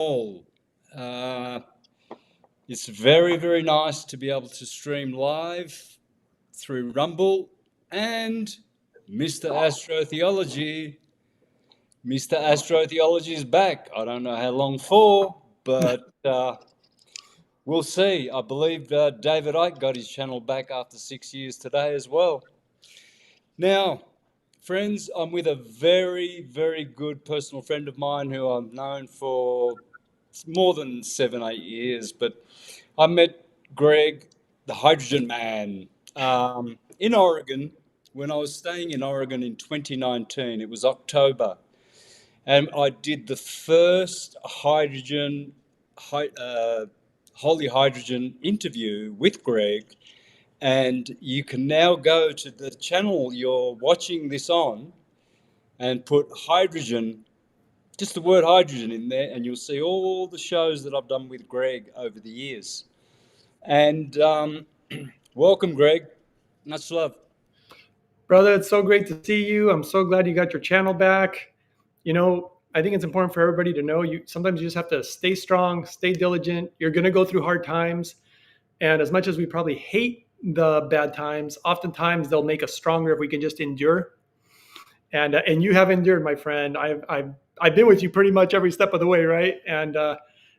all. Uh, it's very, very nice to be able to stream live through Rumble and Mr. Astrotheology. Mr. Astrotheology is back. I don't know how long for, but we'll see. I believe David Icke got his channel back after 6 years today as well. Now, friends, I'm with a very, very good personal friend of mine who I've known for more than 7, 8 years. But I met Greg, the Hydrogen Man, in Oregon when I was staying in Oregon in 2019. It was October. And I did the first Holy Hydrogen interview with Greg. And you can now go to the channel you're watching this on and put hydrogen, just the word hydrogen in there, and you'll see all the shows that I've done with Greg over the years. And welcome, Greg. Much love. Brother, it's so great to see you. I'm so glad you got your channel back. I think it's important for everybody to know sometimes you just have to stay strong, stay diligent. You're going to go through hard times. And as much as we probably hate the bad times, oftentimes they'll make us stronger if we can just endure. And you have endured, my friend. I've been with you pretty much every step of the way, right? And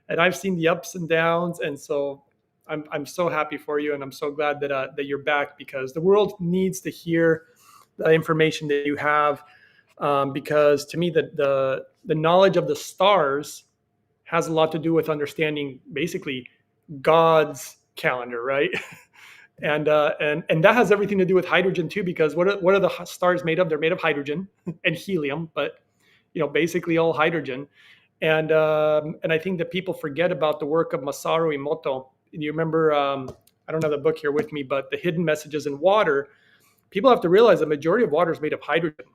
I've seen the ups and downs, and so I'm so happy for you, and I'm so glad that you're back, because the world needs to hear the information that you have. Because to me, the knowledge of the stars has a lot to do with understanding basically God's calendar, right? And that has everything to do with hydrogen too, because what are the stars made of? They're made of hydrogen and helium, but basically all hydrogen. And I think that people forget about the work of Masaru Emoto. You remember, I don't have the book here with me, but The Hidden Messages in Water. People have to realize the majority of water is made of hydrogen.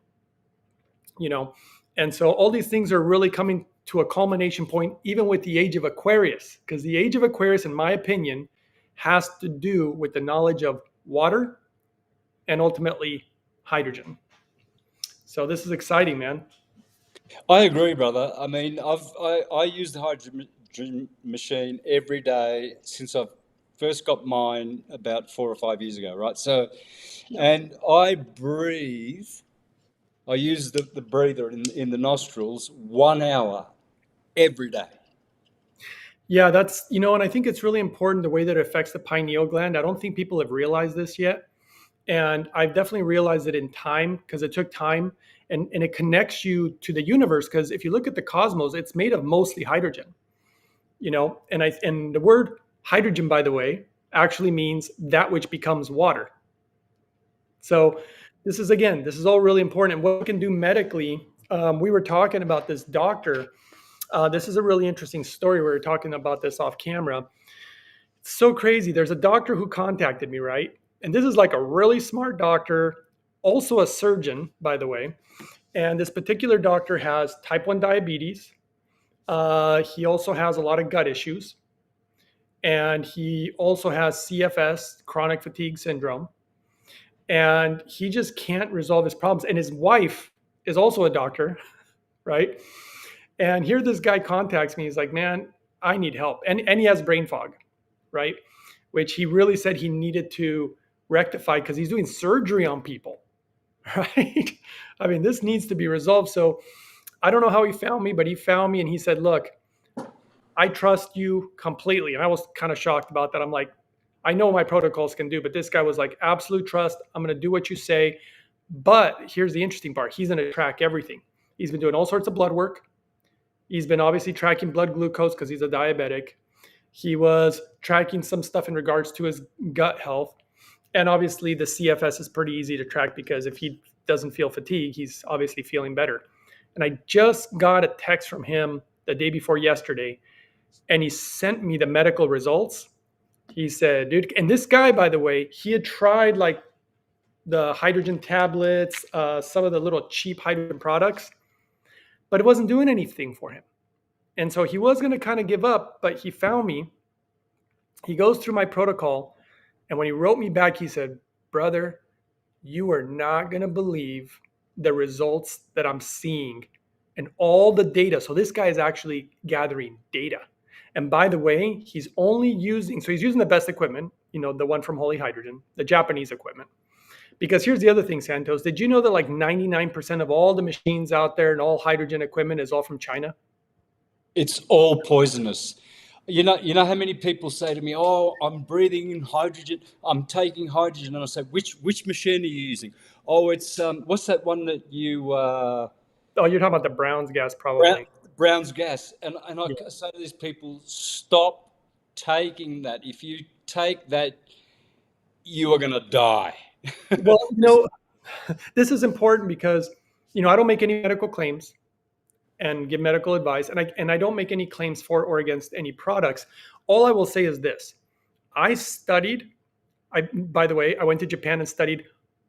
And so all these things are really coming to a culmination point, even with the age of Aquarius, because the age of Aquarius, in my opinion, has to do with the knowledge of water and ultimately hydrogen. So this is exciting, man. I agree, brother. I mean, I use the hydrogen machine every day since I've first got mine about 4 or 5 years ago, right? So, and I breathe. I use the breather in the nostrils 1 hour every day. Yeah, and I think it's really important the way that it affects the pineal gland. I don't think people have realized this yet. And I've definitely realized it in time, because it took time, and it connects you to the universe. Because if you look at the cosmos, it's made of mostly hydrogen, and the word hydrogen, by the way, actually means that which becomes water. So this is all really important. And what we can do medically, we were talking about this doctor. This is a really interesting story. We were talking about this off camera. It's so crazy. There's a doctor who contacted me, right? And this is like a really smart doctor, also a surgeon, by the way. And this particular doctor has type 1 diabetes. He also has a lot of gut issues. And he also has CFS, chronic fatigue syndrome. And he just can't resolve his problems. And his wife is also a doctor, right? And here this guy contacts me. He's like, man, I need help. And he has brain fog, right? Which he really said he needed to rectify, because he's doing surgery on people, right? I mean, this needs to be resolved. So I don't know how he found me, but he found me and he said, look, I trust you completely. And I was kind of shocked about that. I'm like, I know my protocols can do, but this guy was like, absolute trust. I'm going to do what you say. But here's the interesting part. He's going to track everything. He's been doing all sorts of blood work. He's been obviously tracking blood glucose because he's a diabetic. He was tracking some stuff in regards to his gut health. And obviously the CFS is pretty easy to track, because if he doesn't feel fatigue, he's obviously feeling better. And I just got a text from him the day before yesterday, and he sent me the medical results. He said, dude, and this guy, by the way, he had tried like the hydrogen tablets, some of the little cheap hydrogen products, but it wasn't doing anything for him. And so he was going to kind of give up, but he found me. He goes through my protocol. And when he wrote me back, he said, brother, you are not going to believe the results that I'm seeing and all the data. So this guy is actually gathering data. And by the way, he's using the best equipment, the one from Holy Hydrogen, the Japanese equipment. Because here's the other thing, Santos. Did you know that like 99% of all the machines out there and all hydrogen equipment is all from China? It's all poisonous. You know how many people say to me, "Oh, I'm breathing in hydrogen. I'm taking hydrogen," and I say, "Which machine are you using?" "Oh, it's what's that one that you Oh, you're talking about the Brown's gas, Brown, probably. Brown's gas?" And I Yeah. say to these people, "Stop taking that. If you take that, you are going to die." Well, this is important because, I don't make any medical claims and give medical advice, and I don't make any claims for or against any products. All I will say is this: I studied. By the way, I went to Japan and studied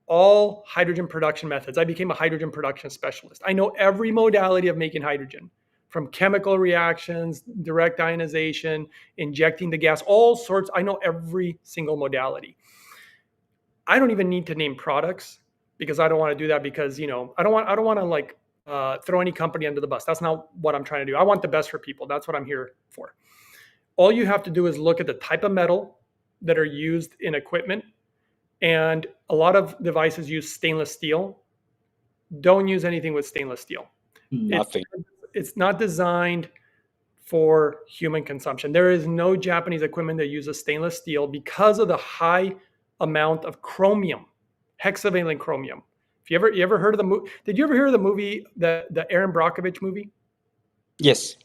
all hydrogen production methods. I became a hydrogen production specialist. I know every modality of making hydrogen, from chemical reactions, direct ionization, injecting the gas, all sorts. I know every single modality. I don't even need to name products because I don't want to do that because I don't want to like throw any company under the bus. That's not what I'm trying to do. I want the best for people. That's what I'm here for. All you have to do is look at the type of metal that are used in equipment, and a lot of devices use stainless steel. Don't use anything with stainless steel. It's Nothing. it's not designed for human consumption. There is no Japanese equipment that uses stainless steel because of the high amount of chromium, hexavalent chromium. If you ever heard of the movie, did you ever hear of the movie, the Aaron Brockovich movie? Yes.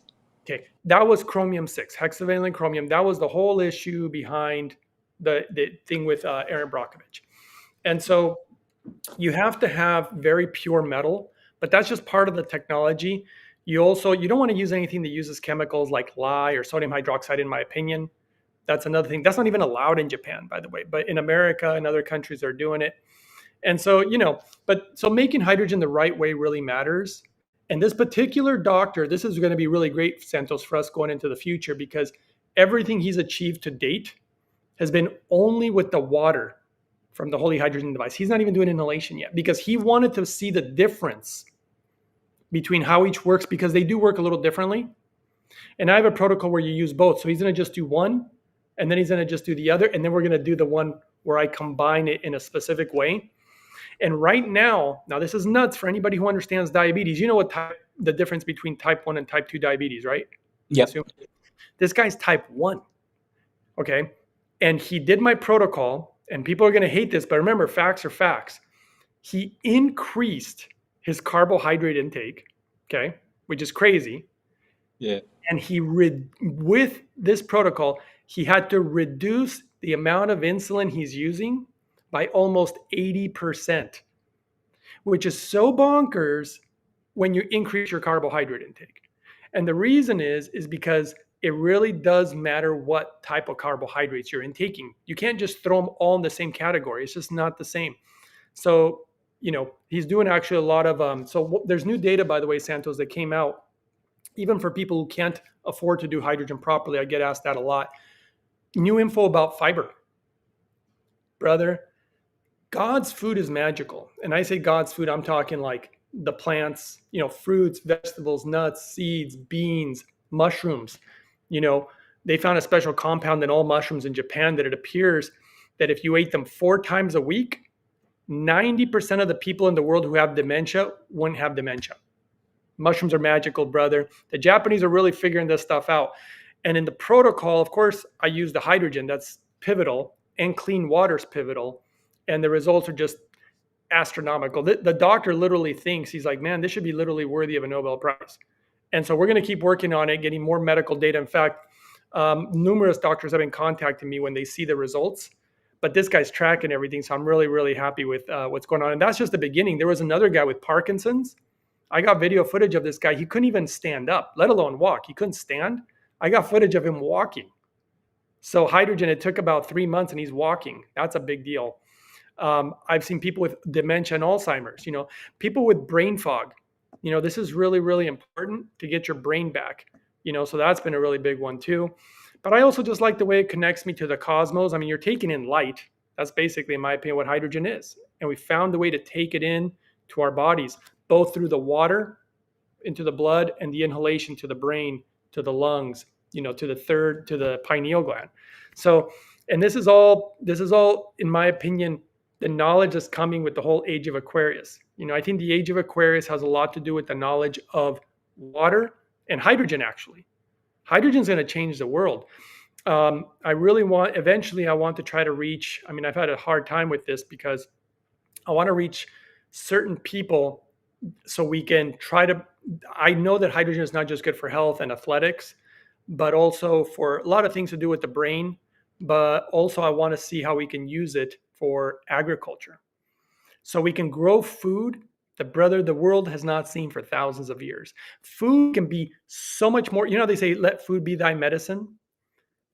Okay, that was chromium 6, hexavalent chromium. That was the whole issue behind the thing with Aaron Brockovich. And so you have to have very pure metal, but that's just part of the technology. You don't want to use anything that uses chemicals like lye or sodium hydroxide, in my opinion. That's another thing. That's not even allowed in Japan, by the way, but in America and other countries are doing it. And so, so making hydrogen the right way really matters. And this particular doctor, this is going to be really great, Santos, for us going into the future, because everything he's achieved to date has been only with the water from the Holy Hydrogen device. He's not even doing inhalation yet because he wanted to see the difference between how each works, because they do work a little differently. And I have a protocol where you use both. So he's going to just do one, and then he's going to just do the other, and then we're going to do the one where I combine it in a specific way. And right now this is nuts for anybody who understands diabetes. You know the difference between type 1 and type 2 diabetes, right? Yep. This guy's type 1. Okay. And he did my protocol, and people are going to hate this, but remember, facts are facts. He increased his carbohydrate intake, okay, which is crazy. Yeah. And with this protocol, he had to reduce the amount of insulin he's using by almost 80%, which is so bonkers when you increase your carbohydrate intake. And the reason is because it really does matter what type of carbohydrates you're intaking. You can't just throw them all in the same category. It's just not the same. So, he's doing actually a lot of, there's new data, by the way, Santos, that came out, even for people who can't afford to do hydrogen properly. I get asked that a lot. New info about fiber. Brother, God's food is magical. And I say God's food, I'm talking like the plants, fruits, vegetables, nuts, seeds, beans, mushrooms. They found a special compound in all mushrooms in Japan that it appears that if you ate them 4 times a week, 90% of the people in the world who have dementia wouldn't have dementia. Mushrooms are magical, brother. The Japanese are really figuring this stuff out. And in the protocol, of course, I use the hydrogen. That's pivotal, and clean water's pivotal. And the results are just astronomical. The doctor literally thinks, he's like, man, this should be literally worthy of a Nobel Prize. And so we're going to keep working on it, getting more medical data. In fact, numerous doctors have been contacting me when they see the results. But this guy's tracking everything. So I'm really, really happy with what's going on. And that's just the beginning. There was another guy with Parkinson's. I got video footage of this guy. He couldn't even stand up, let alone walk. He couldn't stand. I got footage of him walking. So hydrogen, it took about 3 months and he's walking. That's a big deal. I've seen people with dementia and Alzheimer's, people with brain fog. This is really, really important to get your brain back, so that's been a really big one too. But I also just like the way it connects me to the cosmos. I mean, you're taking in light. That's basically, in my opinion, what hydrogen is. And we found a way to take it in to our bodies, both through the water into the blood, and the inhalation to the brain, to the lungs, to the pineal gland. So, and this is all, in my opinion, the knowledge that's coming with the whole age of Aquarius. I think the age of Aquarius has a lot to do with the knowledge of water and hydrogen. Actually, hydrogen is going to change the world. Eventually, I want to try to reach. I mean, I've had a hard time with this because I want to reach certain people so we can try to. I know that hydrogen is not just good for health and athletics, but also for a lot of things to do with the brain. But also, I want to see how we can use it for agriculture. So we can grow food the world has not seen for thousands of years. Food can be so much more. They say, let food be thy medicine.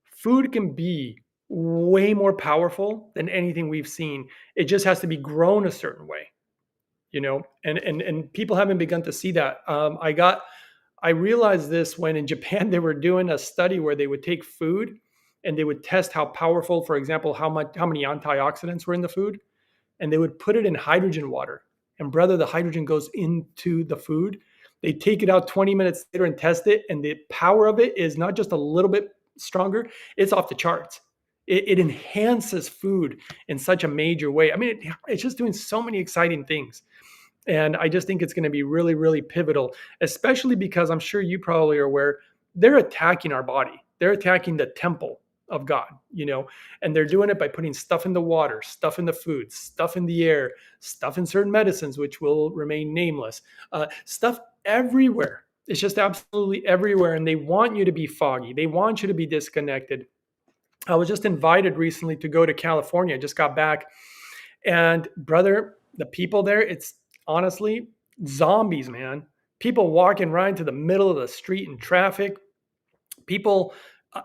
Food can be way more powerful than anything we've seen. It just has to be grown a certain way, and people haven't begun to see that. I realized this when in Japan they were doing a study where they would take food and they would test how powerful, for example, how many antioxidants were in the food, and they would put it in hydrogen water. And brother, the hydrogen goes into the food. They take it out 20 minutes later and test it, and the power of it is not just a little bit stronger, it's off the charts. It enhances food in such a major way. I mean, it's just doing so many exciting things. And I just think it's going to be really, really pivotal, especially because I'm sure you probably are aware they're attacking our body. They're attacking the temple of God, and they're doing it by putting stuff in the water, stuff in the food, stuff in the air, stuff in certain medicines, which will remain nameless, stuff everywhere. It's just absolutely everywhere. And they want you to be foggy. They want you to be disconnected. I was just invited recently to go to California. I just got back. And brother, the people there, it's honestly zombies, man. People walking right into the middle of the street in traffic. People,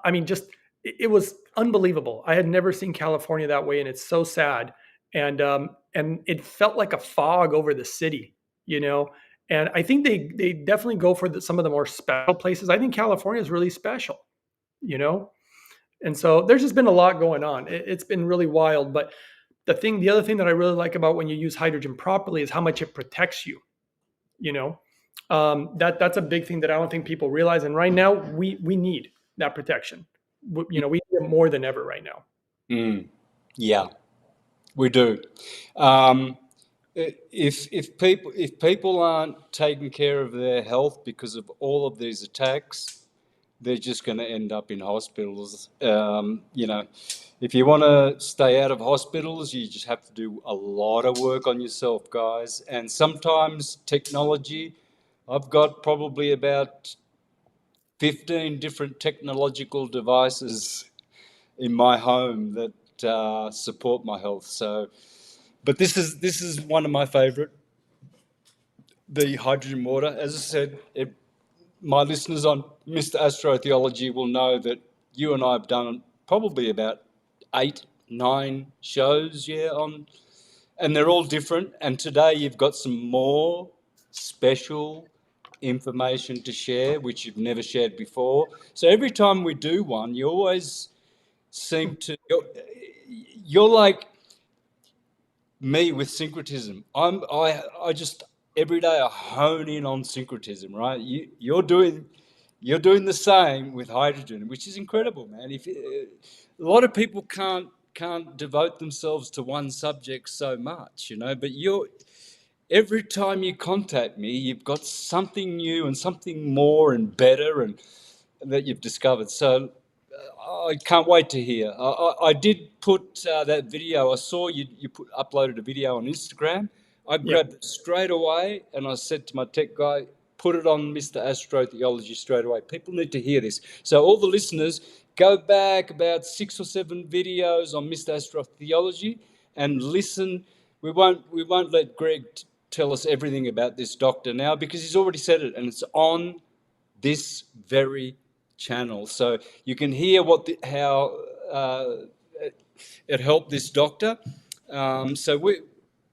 I mean, just it was unbelievable. I had never seen California that way, and it's so sad. And it felt like a fog over the city, you know. And I think they definitely go for some of the more special places. I think California is really special, you know. And so there's just been a lot going on. It's been really wild. But the other thing that I really like about when you use hydrogen properly is how much it protects you. You know, that's a big thing that I don't think people realize. And right now, we need that protection. We need it more than ever right now. Yeah, we do. If people aren't taking care of their health because of all of these attacks, they're just going to end up in hospitals. If you want to stay out of hospitals, you just have to do a lot of work on yourself, guys. And sometimes technology, I've got probably about 15 different technological devices in my home that support my health. So, but this is one of my favorite, the hydrogen water. As I said, my listeners on Mr. Astrotheology will know that you and I have done probably about 8, 9 shows, and they're all different. And today you've got some more special information to share, which you've never shared before. So every time we do one, you always seem to, you're like me with syncretism. I just every day I hone in on syncretism, right? You're doing the same with hydrogen, which is incredible, man. If a lot of people can't devote themselves to one subject so much, but every time you contact me, you've got something new and something more and better and that you've discovered. So I can't wait to hear. I did put that video. I saw you uploaded a video on Instagram. I Yeah. grabbed it straight away and I said to my tech guy, put it on Mr. Astrotheology straight away. People need to hear this. So all the listeners, go back about 6 or 7 videos on Mr. Astrotheology and listen. We won't let Greg tell us everything about this doctor now because he's already said it and it's on this very channel. So you can hear how it helped this doctor. So we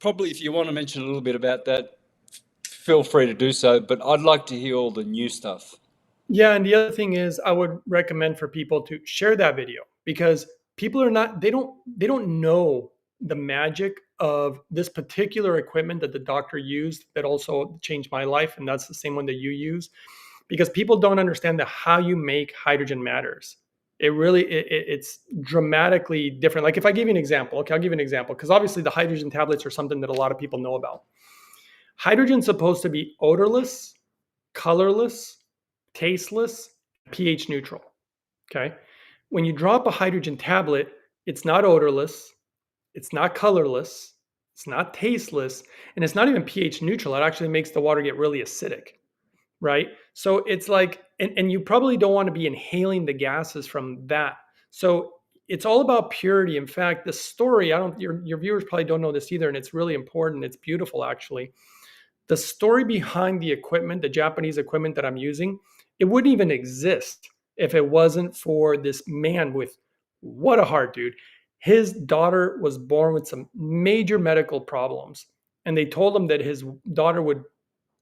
probably, if you want to mention a little bit about that, feel free to do so. But I'd like to hear all the new stuff. Yeah, and the other thing is I would recommend for people to share that video because people are not they don't know the magic of this particular equipment that the doctor used that also changed my life, and that's the same one that you use, because people don't understand that how you make hydrogen matters. It's dramatically different. Like if I give you an example, okay, I'll give you an example because obviously the hydrogen tablets are something that a lot of people know about. Hydrogen's supposed to be odorless, colorless, tasteless, pH neutral. Okay. When you drop a hydrogen tablet, it's not odorless, it's not colorless, it's not tasteless, and it's not even pH neutral. It actually makes the water get really acidic, right? So it's like, and you probably don't want to be inhaling the gases from that. So it's all about purity. In fact, the story, I don't, your viewers probably don't know this either, and it's really important. It's beautiful, actually. The story behind the equipment, the Japanese equipment that I'm using, it wouldn't even exist if it wasn't for this man with what a heart, dude. His daughter was born with some major medical problems, and they told him that his daughter would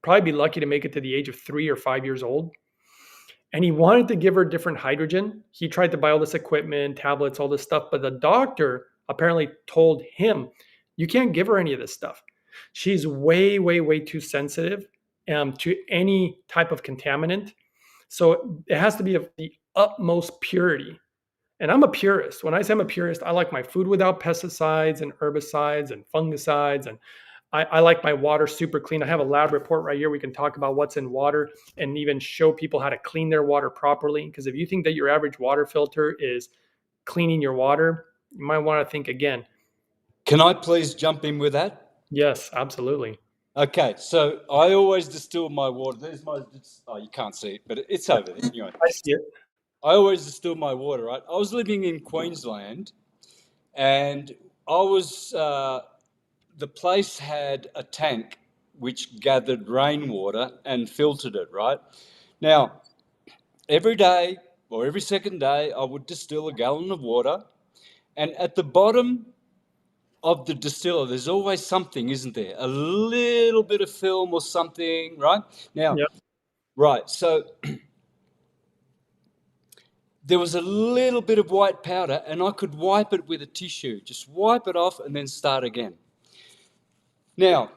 probably be lucky to make it to the age of 3 or 5 years old. And he wanted to give her different hydrogen. He tried to buy all this equipment, tablets, all this stuff, but the doctor apparently told him, you can't give her any of this stuff. She's way, way, way too sensitive to any type of contaminant. So it has to be of the utmost purity. And I'm a purist. When I say I'm a purist, I like my food without pesticides and herbicides and fungicides. And I like my water super clean. I have a lab report right here. We can talk about what's in water and even show people how to clean their water properly. Because if you think that your average water filter is cleaning your water, you might want to think again. Can I please jump in with that? Yes, absolutely. Okay, so I always distill my water. There's my, oh, you can't see it, but it's over there. Anyway, I see it. I always distill my water, right? I was living in Queensland, and I was, the place had a tank which gathered rainwater and filtered it, right? Now, every day or every second day, I would distill a gallon of water, and at the bottom of the distiller, there's always something, isn't there? A little bit of film or something, right? Now, Yep. right, so there was a little bit of white powder, and I could wipe it with a tissue, just wipe it off and then start again. Now,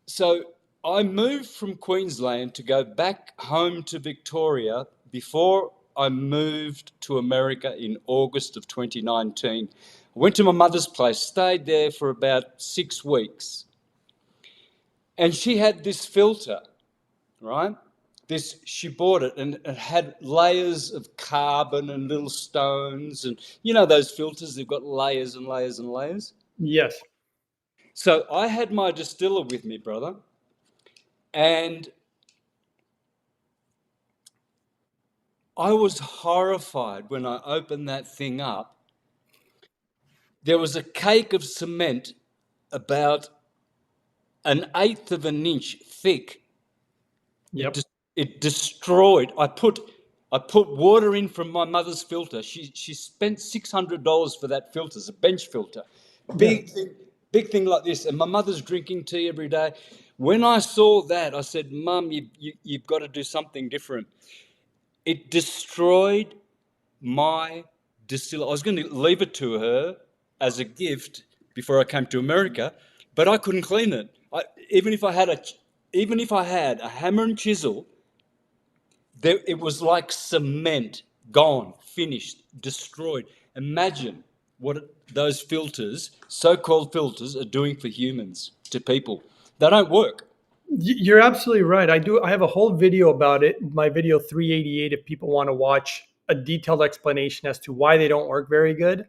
so I moved from Queensland to go back home to Victoria before I moved to America in August of 2019. I went to my mother's place, stayed there for about 6 weeks. And she had this filter, right? She bought it, and it had layers of carbon and little stones. And you know those filters, they've got layers and layers and layers. Yes. So I had my distiller with me, brother. And I was horrified when I opened that thing up. There was a cake of cement about 1/8 of an inch thick. Yep. It destroyed. I put water in from my mother's filter. She spent $600 for that filter. It's a bench filter, big thing like this. And my mother's drinking tea every day. When I saw that, I said, "Mum, you've got to do something different." It destroyed my distiller. I was going to leave it to her as a gift before I came to America, but I couldn't clean it. Even if I had a hammer and chisel, it was like cement, gone, finished, destroyed. Imagine what those filters, so-called filters, are doing for humans, to people. They don't work. You're absolutely right. I have a whole video about it. My video 388, if people want to watch a detailed explanation as to why they don't work very good.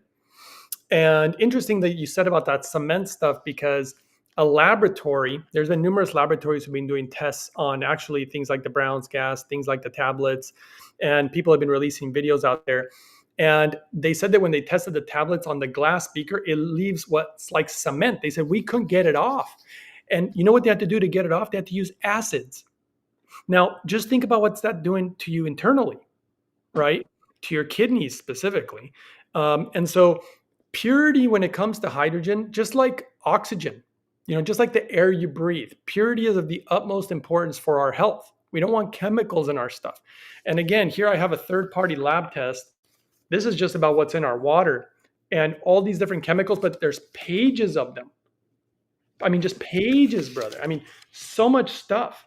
And interesting that you said about that cement stuff, because a laboratory, there's been numerous laboratories who've been doing tests on actually things like the Brown's gas, things like the tablets, and people have been releasing videos out there. And they said that when they tested the tablets on the glass beaker, it leaves what's like cement. They said we couldn't get it off. And you know what they had to do to get it off? They had to use acids. Now, just think about what's that doing to you internally, right? To your kidneys specifically. And so purity when it comes to hydrogen, just like oxygen, just like the air you breathe, purity is of the utmost importance for our health. We don't want chemicals in our stuff. And again, here I have a third-party lab test. This is just about what's in our water and all these different chemicals, but there's pages of them. I mean, just pages, brother. I mean, so much stuff.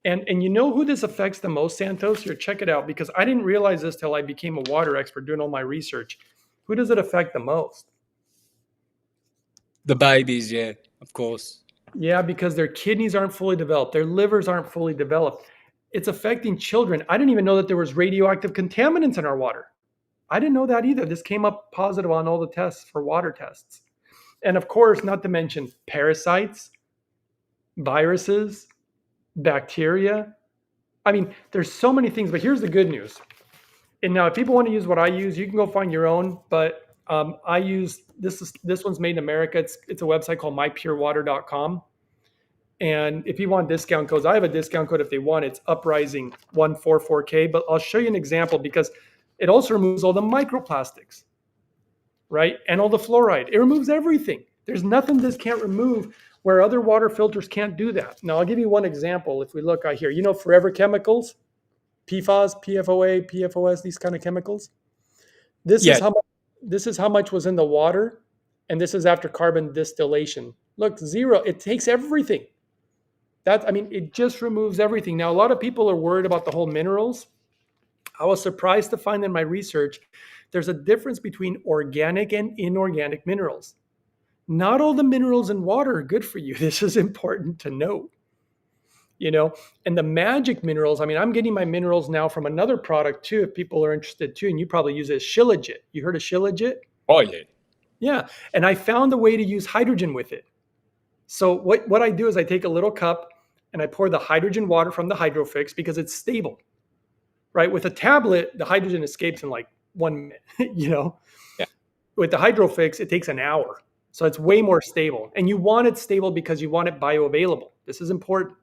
And you know who this affects the most, Santos? Here, check it out, because I didn't realize this till I became a water expert doing all my research. Who does it affect the most? The babies, yeah, of course. Yeah, because their kidneys aren't fully developed, their livers aren't fully developed. It's affecting children. I didn't even know that there was radioactive contaminants in our water. I didn't know that either. This came up positive on all the tests for water tests. And of course, not to mention parasites, viruses, bacteria. I mean, there's so many things, but here's the good news. And now if people want to use what I use, you can go find your own, but I use this one's made in America. It's a website called mypurewater.com. And if you want discount codes, I have a discount code if they want. It's uprising 144K, but I'll show you an example because it also removes all the microplastics, right? And all the fluoride. It removes everything. There's nothing this can't remove where other water filters can't do that. Now, I'll give you one example. If we look out here, you know, forever chemicals, PFAS, PFOA, PFOS, these kind of chemicals. This Yeah. is how much was in the water, and this is after carbon distillation. Look, zero. It takes everything. It just removes everything. Now, a lot of people are worried about the whole minerals. I was surprised to find in my research there's a difference between organic and inorganic minerals. Not all the minerals in water are good for you. This is important to note. You know, and the magic minerals, I mean, I'm getting my minerals now from another product too, if people are interested too, and you probably use it, Shilajit. You heard of Shilajit? Oh, yeah. Yeah. And I found a way to use hydrogen with it. So what I do is I take a little cup and I pour the hydrogen water from the Hydrofix because it's stable, right? With a tablet, the hydrogen escapes in like 1 minute, you know? Yeah. With the Hydrofix, it takes an hour. So it's way more stable. And you want it stable because you want it bioavailable. This is important.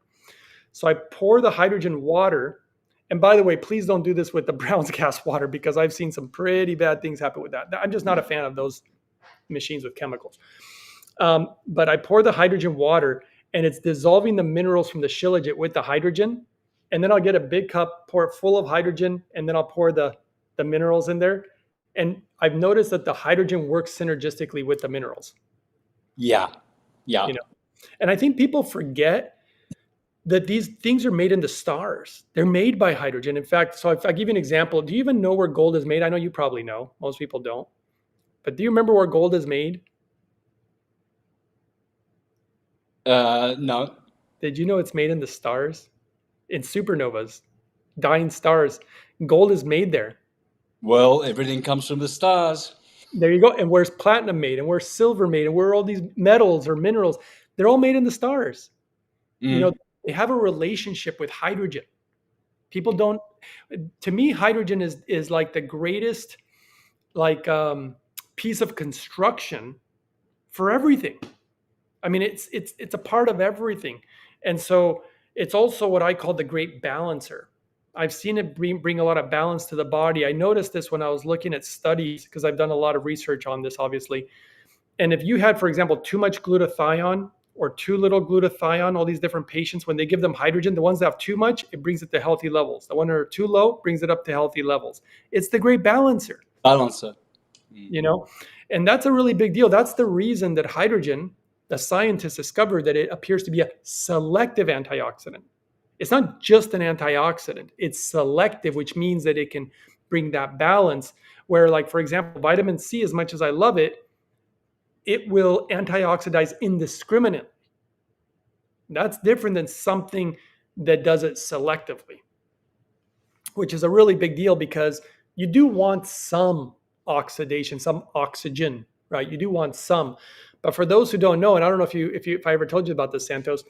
So I pour the hydrogen water. And by the way, please don't do this with the Brown's gas water because I've seen some pretty bad things happen with that. I'm just not a fan of those machines with chemicals. But I pour the hydrogen water and it's dissolving the minerals from the Shilajit with the hydrogen. And then I'll get a big cup, pour it full of hydrogen, and then I'll pour the minerals in there. And I've noticed that the hydrogen works synergistically with the minerals. Yeah. Yeah. You know, and I think people forget that these things are made in the stars. They're made by hydrogen. In fact, so if I give you an example, do you even know where gold is made? I know you probably know. Most people don't. But do you remember where gold is made? No. Did you know it's made in the stars? In supernovas, dying stars. Gold is made there. Well, everything comes from the stars. There you go. And where's platinum made? And where's silver made? And where are all these metals or minerals? They're all made in the stars. You know, they have a relationship with hydrogen. People don't. To me, hydrogen is like the greatest, piece of construction for everything. I mean, it's a part of everything, and so it's also what I call the great balancer. I've seen it bring a lot of balance to the body. I noticed this when I was looking at studies because I've done a lot of research on this, obviously. And if you had, for example, too much glutathione or too little glutathione, all these different patients, when they give them hydrogen, the ones that have too much, it brings it to healthy levels. The ones that are too low brings it up to healthy levels. It's the great balancer. Balancer. You know, and that's a really big deal. That's the reason that hydrogen, the scientists discovered that it appears to be a selective antioxidant. It's not just an antioxidant, it's selective, which means that it can bring that balance where, like, for example, vitamin C, as much as I love it, it will antioxidize indiscriminately. That's different than something that does it selectively, which is a really big deal because you do want some oxidation, some oxygen, right? You do want some. But for those who don't know, and I don't know if I ever told you about this, Santos,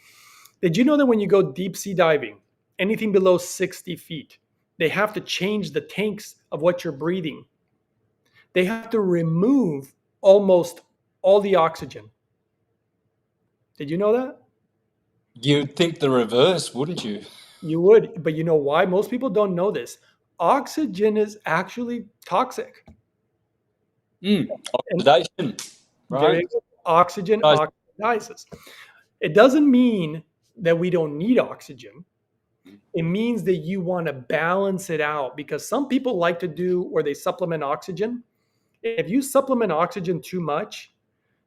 did you know that when you go deep sea diving, anything below 60 feet, they have to change the tanks of what you're breathing? They have to remove almost all the oxygen. Did you know that? You'd think the reverse, wouldn't you? You would, but you know why? Most people don't know this. Oxygen is actually toxic. Oxidation, right? Oxygen oxidizes. It doesn't mean that we don't need oxygen. It means that you want to balance it out because some people like to do where they supplement oxygen. If you supplement oxygen too much,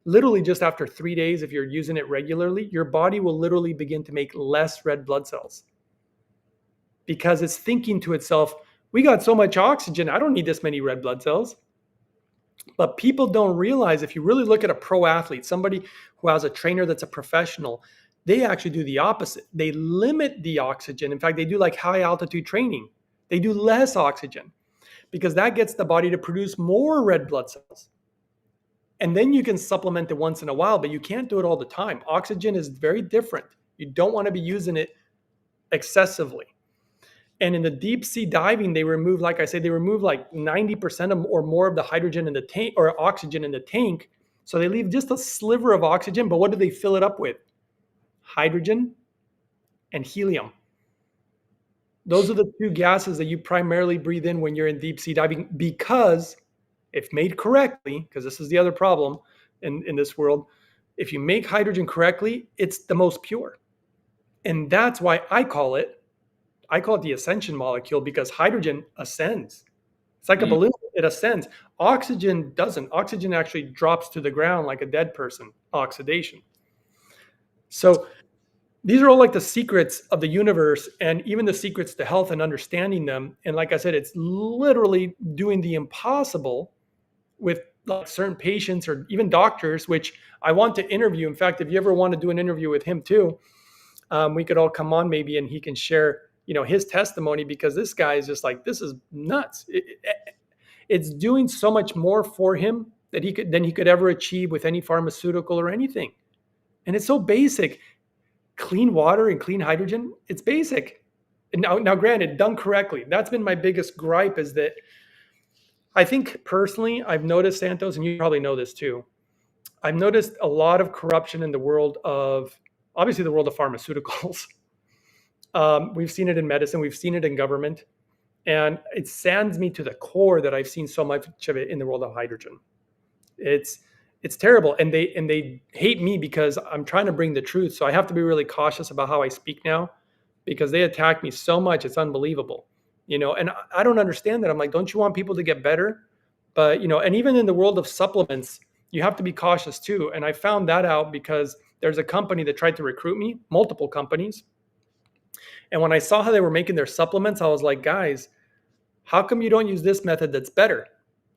literally just after 3 days, if you're using it regularly, your body will literally begin to make less red blood cells because it's thinking to itself, we got so much oxygen, I don't need this many red blood cells. But people don't realize, if you really look at a pro athlete, somebody who has a trainer that's a professional, they actually do the opposite. They limit the oxygen. In fact, they do like high altitude training. They do less oxygen because that gets the body to produce more red blood cells. And then you can supplement it once in a while, but you can't do it all the time. Oxygen is very different. You don't want to be using it excessively. And in the deep sea diving, they remove, like I said, they remove like 90% or more of the hydrogen in the tank or oxygen in the tank. So they leave just a sliver of oxygen, but what do they fill it up with? Hydrogen and helium. Those are the two gases that you primarily breathe in when you're in deep sea diving, because if made correctly, because this is the other problem in this world, if you make hydrogen correctly, it's the most pure. And that's why I call it the ascension molecule, because hydrogen ascends. It's like a balloon, it ascends. Oxygen doesn't. Oxygen actually drops to the ground like a dead person, oxidation. So these are all like the secrets of the universe, and even the secrets to health and understanding them. And like I said, it's literally doing the impossible with like certain patients or even doctors, which I want to interview. In fact, if you ever want to do an interview with him too, we could all come on maybe and he can share, his testimony, because this guy is just like, this is nuts. It's doing so much more for him than he could ever achieve with any pharmaceutical or anything. And it's so basic. Clean water and clean hydrogen, it's basic. And now granted, done correctly, that's been my biggest gripe, is that I think personally, I've noticed, Santos, and you probably know this too, I've noticed a lot of corruption in the world of, obviously, the world of pharmaceuticals. We've seen it in medicine, we've seen it in government, and it saddens me to the core that I've seen so much of it in the world of hydrogen. It's terrible, and they hate me because I'm trying to bring the truth. So I have to be really cautious about how I speak now, because they attack me so much, it's unbelievable. And I don't understand that. I'm like, don't you want people to get better? But and even in the world of supplements, you have to be cautious too. And I found that out because there's a company that tried to recruit me, multiple companies. And when I saw how they were making their supplements, I was like, guys, how come you don't use this method that's better?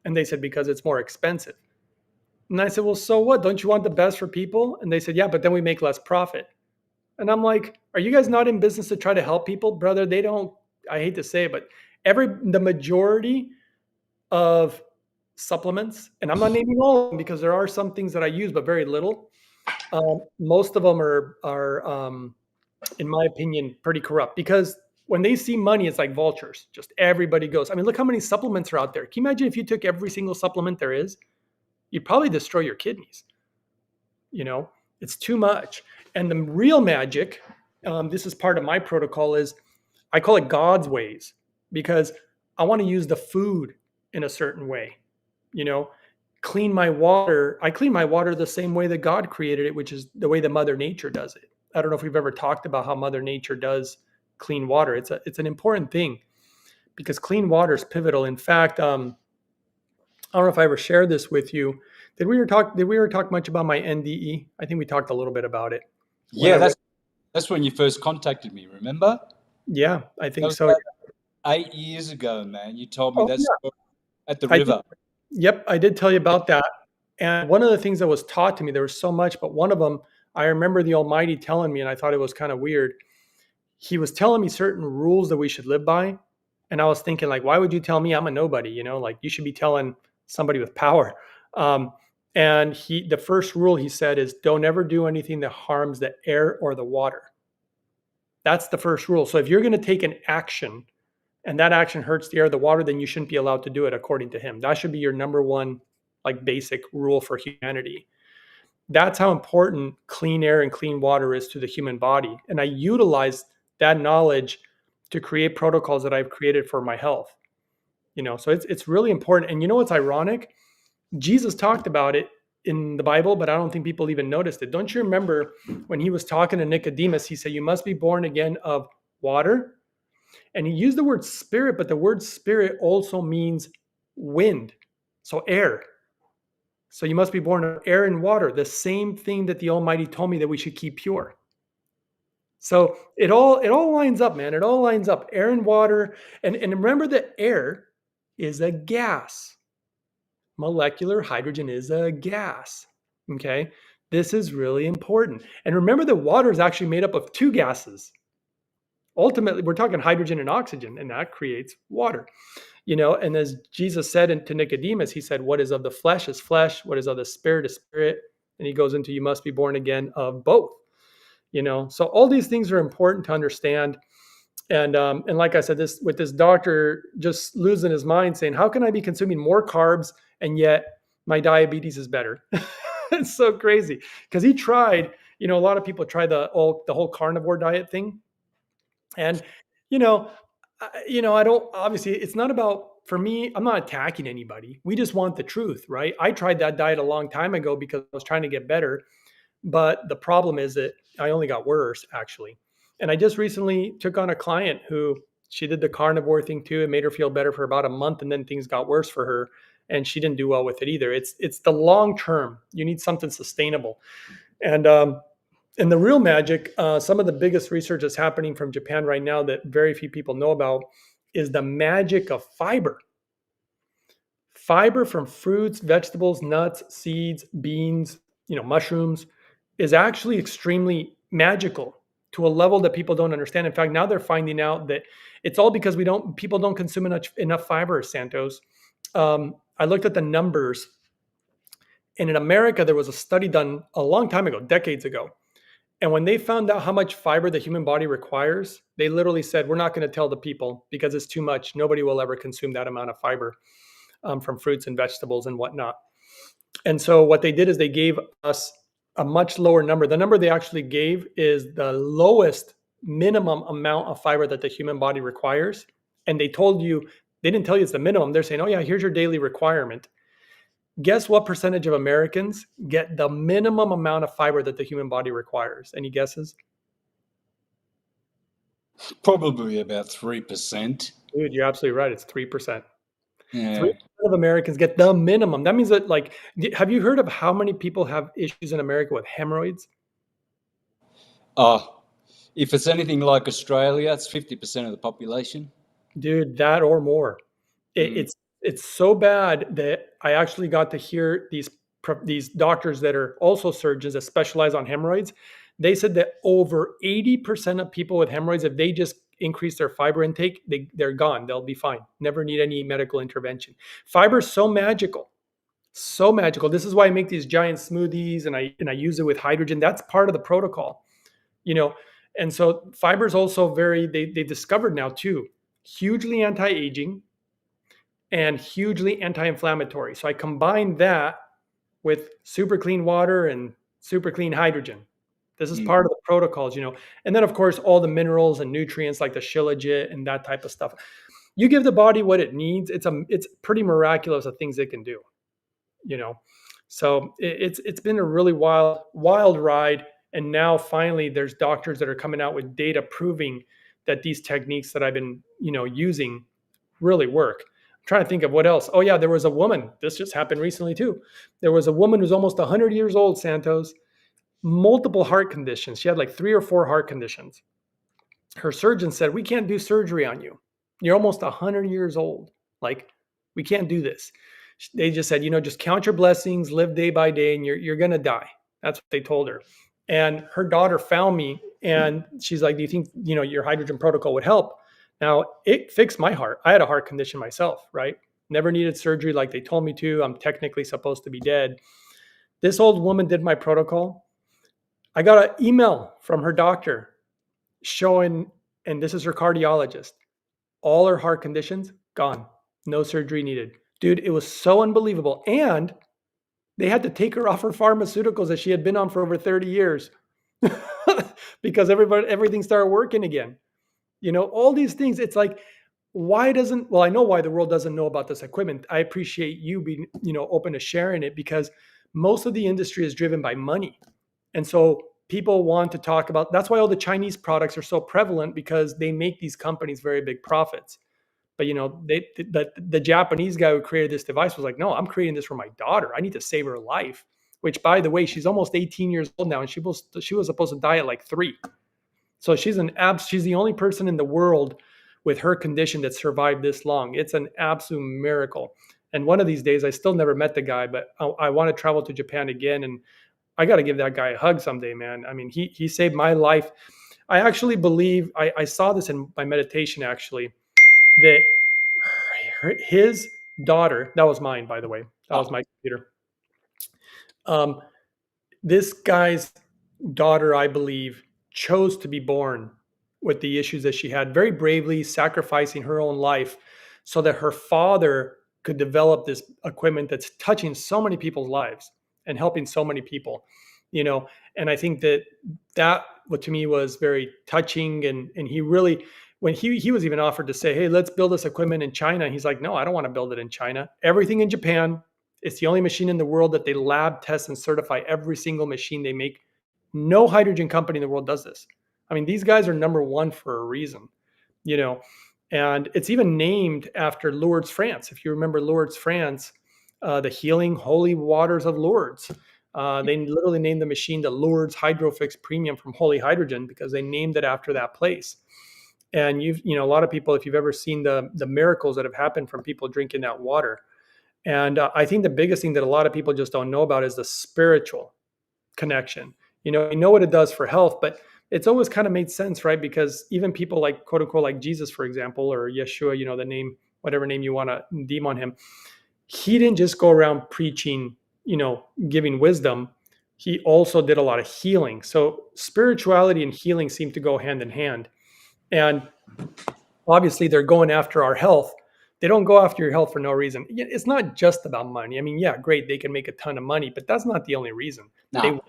And they said, because it's more expensive. And I said, well, so what? Don't you want the best for people? And they said, yeah, but then we make less profit. And I'm like, are you guys not in business to try to help people? Brother, they don't, I hate to say it, but the majority of supplements, and I'm not naming all of them because there are some things that I use, but very little. Most of them are in my opinion, pretty corrupt, because when they see money, it's like vultures. Just everybody goes. I mean, look how many supplements are out there. Can you imagine if you took every single supplement there is? You'd probably destroy your kidneys. It's too much. And the real magic, this is part of my protocol, is I call it God's ways, because I want to use the food in a certain way. Clean my water. I clean my water the same way that God created it, which is the way that Mother Nature does it. I don't know if we've ever talked about how Mother Nature does clean water. It's an important thing, because clean water is pivotal. In fact, I don't know if I ever shared this with you. Did we ever talk much about my NDE? I think we talked a little bit about it. Yeah, that's when you first contacted me, remember? Yeah, I think so. Like 8 years ago, man. You told me at the river. Yep, I did tell you about that. And one of the things that was taught to me, there was so much, but one of them, I remember the Almighty telling me, and I thought it was kind of weird. He was telling me certain rules that we should live by. And I was thinking, like, why would you tell me? I'm a nobody, like you should be telling somebody with power. And the first rule he said is, don't ever do anything that harms the air or the water. That's the first rule. So if you're going to take an action and that action hurts the air or the water, then you shouldn't be allowed to do it, according to him. That should be your number one, like, basic rule for humanity. That's how important clean air and clean water is to the human body. And I utilized that knowledge to create protocols that I've created for my health. So it's really important. And what's ironic? Jesus talked about it in the Bible, but I don't think people even noticed it. Don't you remember when he was talking to Nicodemus, he said, you must be born again of water. And he used the word spirit, but the word spirit also means wind. So air. So you must be born of air and water, the same thing that the Almighty told me that we should keep pure. So it all lines up, man. It all lines up. Air and water. And remember that air is a gas. Molecular hydrogen is a gas. Okay. This is really important. And remember that water is actually made up of two gases. Ultimately, we're talking hydrogen and oxygen, and that creates water. And as Jesus said to Nicodemus, he said, what is of the flesh is flesh, what is of the spirit is spirit. And he goes into, you must be born again of both. So all these things are important to understand. And like I said, this doctor just losing his mind, saying, how can I be consuming more carbs and yet my diabetes is better? It's so crazy, because he tried. A lot of people try the whole carnivore diet thing. And you know I don't, obviously it's not about, for me, I'm not attacking anybody. We just want the truth, right? I tried that diet a long time ago because I was trying to get better. But the problem is that I only got worse, actually. And I just recently took on a client who, she did the carnivore thing too. It made her feel better for about a month, and then things got worse for her, and she didn't do well with it either. It's the long term. You need something sustainable. And the real magic, some of the biggest research that's happening from Japan right now that very few people know about, is the magic of fiber. Fiber from fruits, vegetables, nuts, seeds, beans, mushrooms, is actually extremely magical to a level that people don't understand. In fact, now they're finding out that it's all because people don't consume enough fiber, Santos. I looked at the numbers, and in America, there was a study done a long time ago, decades ago. And when they found out how much fiber the human body requires, they literally said, we're not going to tell the people because it's too much. Nobody will ever consume that amount of fiber from fruits and vegetables and whatnot. And so what they did is they gave us a much lower number. The number they actually gave is the lowest minimum amount of fiber that the human body requires. And they didn't tell you it's the minimum. They're saying, oh yeah, here's your daily requirement. Guess what percentage of Americans get the minimum amount of fiber that the human body requires? Any guesses? Probably about 3%. Dude, you're absolutely right. It's 3%. Yeah. 3% of Americans get the minimum. That means that, like, have you heard of how many people have issues in America with hemorrhoids? If it's anything like Australia, it's 50% of the population. Dude, that or more. It's so bad that I actually got to hear these doctors that are also surgeons that specialize on hemorrhoids. They said that over 80% of people with hemorrhoids, if they just increase their fiber intake, they're gone. They'll be fine. Never need any medical intervention. Fiber is so magical. So magical. This is why I make these giant smoothies, and I use it with hydrogen. That's part of the protocol. And so fiber is also they discovered now too, hugely anti-aging and hugely anti-inflammatory. So I combine that with super clean water and super clean hydrogen. This is part of the protocols, And then of course all the minerals and nutrients like the shilajit and that type of stuff. You give the body what it needs. It's pretty miraculous the things it can do, So it's been a really wild ride. And now finally there's doctors that are coming out with data proving that these techniques that I've been, using really work. I'm trying to think of what else. Oh yeah, there was a woman. This just happened recently too. There was a woman who's almost 100 years old, Santos, multiple heart conditions. She had like 3 or 4 heart conditions. Her surgeon said, we can't do surgery on you. You're almost 100 years old. Like, we can't do this. They just said, just count your blessings, live day by day, and you're going to die. That's what they told her. And her daughter found me, and she's like, do you think, your hydrogen protocol would help? Now, it fixed my heart. I had a heart condition myself, right? Never needed surgery like they told me to. I'm technically supposed to be dead. This old woman did my protocol. I got an email from her doctor showing, and this is her cardiologist, all her heart conditions gone. No surgery needed. Dude, it was so unbelievable. And they had to take her off her pharmaceuticals that she had been on for over 30 years because everything started working again. All these things. It's like, I know why the world doesn't know about this equipment. I appreciate you being, open to sharing it, because most of the industry is driven by money. And so people want to talk about, that's why all the Chinese products are so prevalent, because they make these companies very big profits. But the Japanese guy who created this device was like, no, I'm creating this for my daughter. I need to save her life. Which, by the way, she's almost 18 years old now, and she was supposed to die at like 3. So she's the only person in the world with her condition that survived this long. It's an absolute miracle. And one of these days, I still never met the guy, but I want to travel to Japan again, and I got to give that guy a hug someday, man. I mean, he saved my life. I actually believe I saw this in my meditation actually that his daughter, that was mine, by the way, that was Oh, my computer. Um, this guy's daughter, I believe, chose to be born with the issues that she had, very bravely sacrificing her own life so that her father could develop this equipment that's touching so many people's lives and helping so many people, you know. And I think that what to me was very touching. And he really, when he was even offered to say, hey, let's build this equipment in China, he's like, no, I don't want to build it in China. Everything in Japan. It's the only machine in the world that they lab test and certify every single machine they make. No hydrogen company in the world does this. I mean, these guys are number one for a reason, you know. And it's even named after Lourdes, France. If you remember Lourdes, France, the healing holy waters of Lourdes. They literally named the machine the Lourdes Hydrofix Premium from Holy Hydrogen because they named it after that place. And a lot of people, if you've ever seen the miracles that have happened from people drinking that water. And I think the biggest thing that a lot of people just don't know about is the spiritual connection. We know what it does for health, but it's always kind of made sense, right? Because even people like quote unquote like Jesus, for example, or Yeshua, the name, whatever name you want to deem on him, he didn't just go around preaching, giving wisdom. He also did a lot of healing. So spirituality and healing seem to go hand in hand. And obviously they're going after our health. They don't go after your health for no reason. It's not just about money. I mean, yeah, great, they can make a ton of money, but that's not the only reason. They no.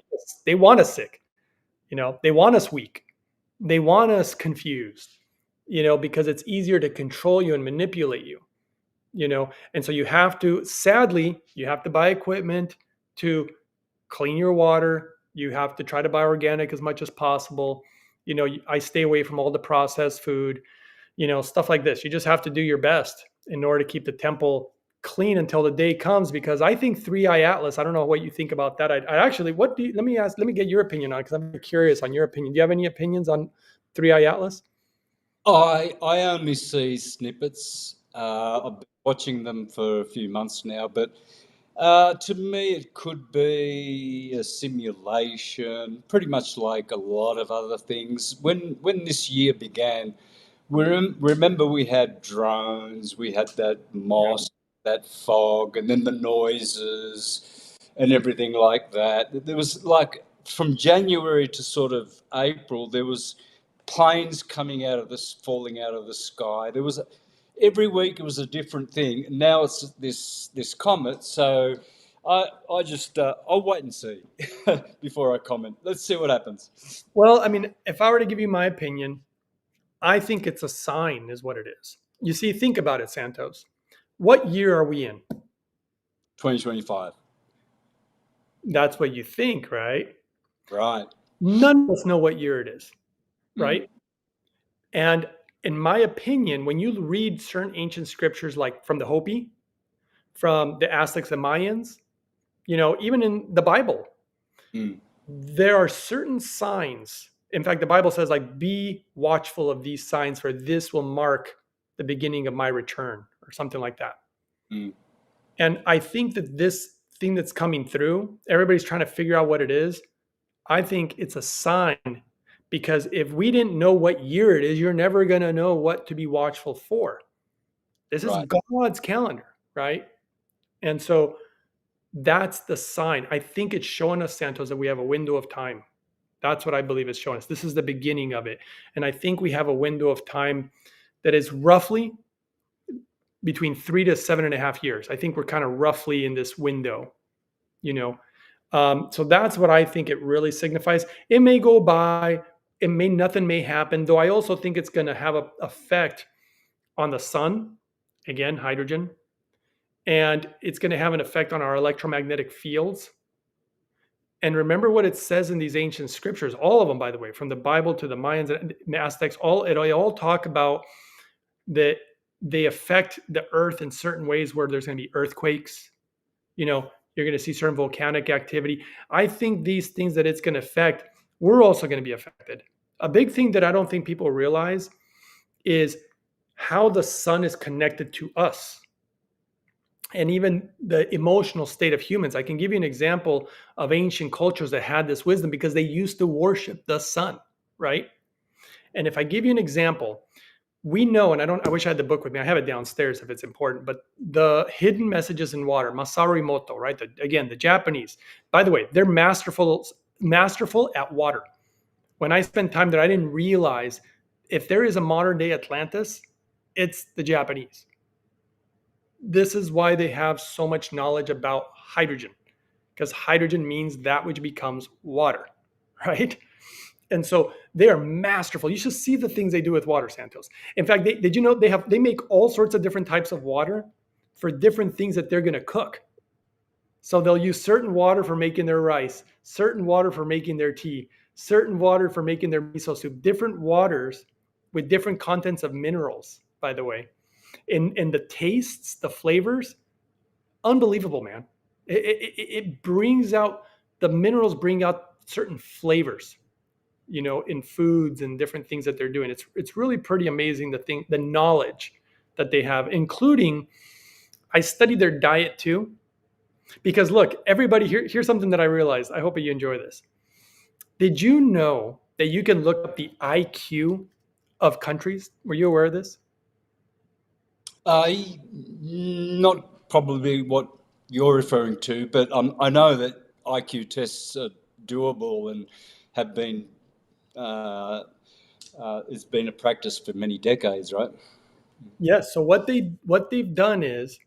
they want us sick. They want us weak. They want us confused. Because it's easier to control you and manipulate you. And so sadly, you have to buy equipment to clean your water. You have to try to buy organic as much as possible. I stay away from all the processed food, stuff like this. You just have to do your best in order to keep the temple clean until the day comes. Because I think 3i Atlas, I don't know what you think about that. I actually, let me get your opinion on it, because I'm curious on your opinion. Do you have any opinions on 3i Atlas? I only see snippets. I've been watching them for a few months now, but to me, it could be a simulation, pretty much like a lot of other things. When this year began, remember we had drones, we had that Yeah. moss, that fog, and then the noises and everything like that. There was like from January to sort of April, there was planes coming out of this, falling out of the sky. There was every week it was a different thing. Now it's this comet. So I just I'll wait and see before I comment. Let's see what happens. Well, I mean, if I were to give you my opinion, I think it's a sign, is what it is. You see, think about it, Santos. What year are we in? 2025. That's what you think, right? Right. None of us know what year it is, Mm. right? And in my opinion, when you read certain ancient scriptures, like from the Hopi, from the Aztecs and Mayans, even in the Bible, Mm. there are certain signs. In fact, the Bible says, like, be watchful of these signs, for this will mark the beginning of my return, or something like that. Mm. And I think that this thing that's coming through, everybody's trying to figure out what it is. I think it's a sign, because if we didn't know what year it is, you're never going to know what to be watchful for. This is Right. God's calendar, right? And so that's the sign. I think it's showing us, Santos, that we have a window of time. That's what I believe it's showing us. This is the beginning of it. And I think we have a window of time that is roughly between 3 to 7.5 years. I think we're kind of roughly in this window, you know. So that's what I think it really signifies. It may go by, nothing may happen, though I also think it's going to have an effect on the sun, again, hydrogen, and it's going to have an effect on our electromagnetic fields. And remember what it says in these ancient scriptures, all of them, by the way, from the Bible to the Mayans and Aztecs, they all talk about that they affect the earth in certain ways where there's going to be earthquakes. You're going to see certain volcanic activity. I think these things that it's going to affect, we're also going to be affected. A big thing that I don't think people realize is how the sun is connected to us and even the emotional state of humans. I can give you an example of ancient cultures that had this wisdom because they used to worship the sun, right? And if I give you an example, we know, and I wish I had the book with me. I have it downstairs if it's important, but the hidden messages in water, Masaru Emoto, right? Again, the Japanese, by the way, they're masterful at water. When I spent time there, I didn't realize if there is a modern day Atlantis, it's the Japanese. This is why they have so much knowledge about hydrogen, because hydrogen means that which becomes water, right? And so they are masterful. You should see the things they do with water, Santos. In fact, did you know they make all sorts of different types of water for different things that they're going to cook. So they'll use certain water for making their rice, certain water for making their tea, certain water for making their miso soup, different waters with different contents of minerals, by the way. And the tastes, the flavors, unbelievable, man. It brings out, the minerals bring out certain flavors, in foods and different things that they're doing. It's really pretty amazing the knowledge that they have, including, I studied their diet too. Because look, everybody, here's something that I realized. I hope you enjoy this. Did you know that you can look up the IQ of countries? Were you aware of this? Not probably what you're referring to, but I know that IQ tests are doable and have been it's been a practice for many decades, right? Yes. So what they've done is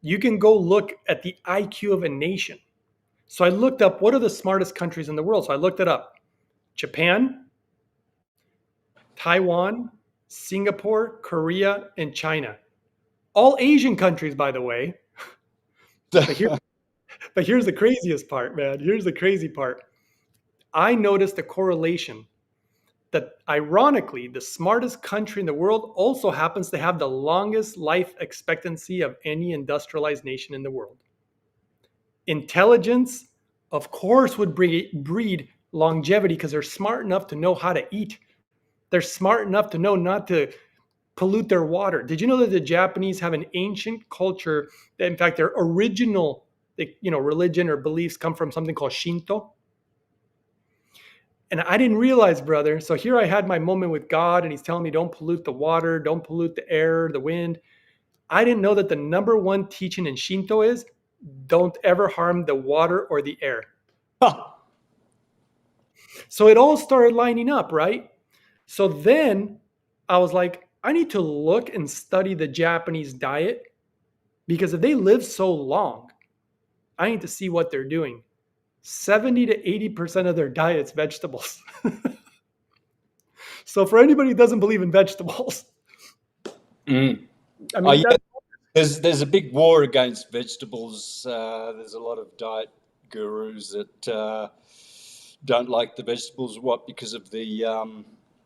you can go look at the IQ of a nation. So I looked up what are the smartest countries in the world. So I looked it up. Japan, Taiwan, Singapore, Korea, and China. All Asian countries, by the way. But here's the craziest part, man. Here's the crazy part. I noticed a correlation that ironically, the smartest country in the world also happens to have the longest life expectancy of any industrialized nation in the world. Intelligence, of course, would breed longevity because they're smart enough to know how to eat. They're smart enough to know not to pollute their water. Did you know that the Japanese have an ancient culture that, in fact, their original, religion or beliefs come from something called Shinto? And I didn't realize, brother. So here I had my moment with God, and he's telling me, don't pollute the water, don't pollute the air, the wind. I didn't know that the number one teaching in Shinto is don't ever harm the water or the air. So it all started lining up, right? So then I was like, I need to look and study the Japanese diet because if they live so long, I need to see what they're doing. 70 to 80% of their diet's vegetables. So for anybody who doesn't believe in vegetables, I mean, there's a big war against vegetables. There's a lot of diet gurus that don't like the vegetables. What? Because of the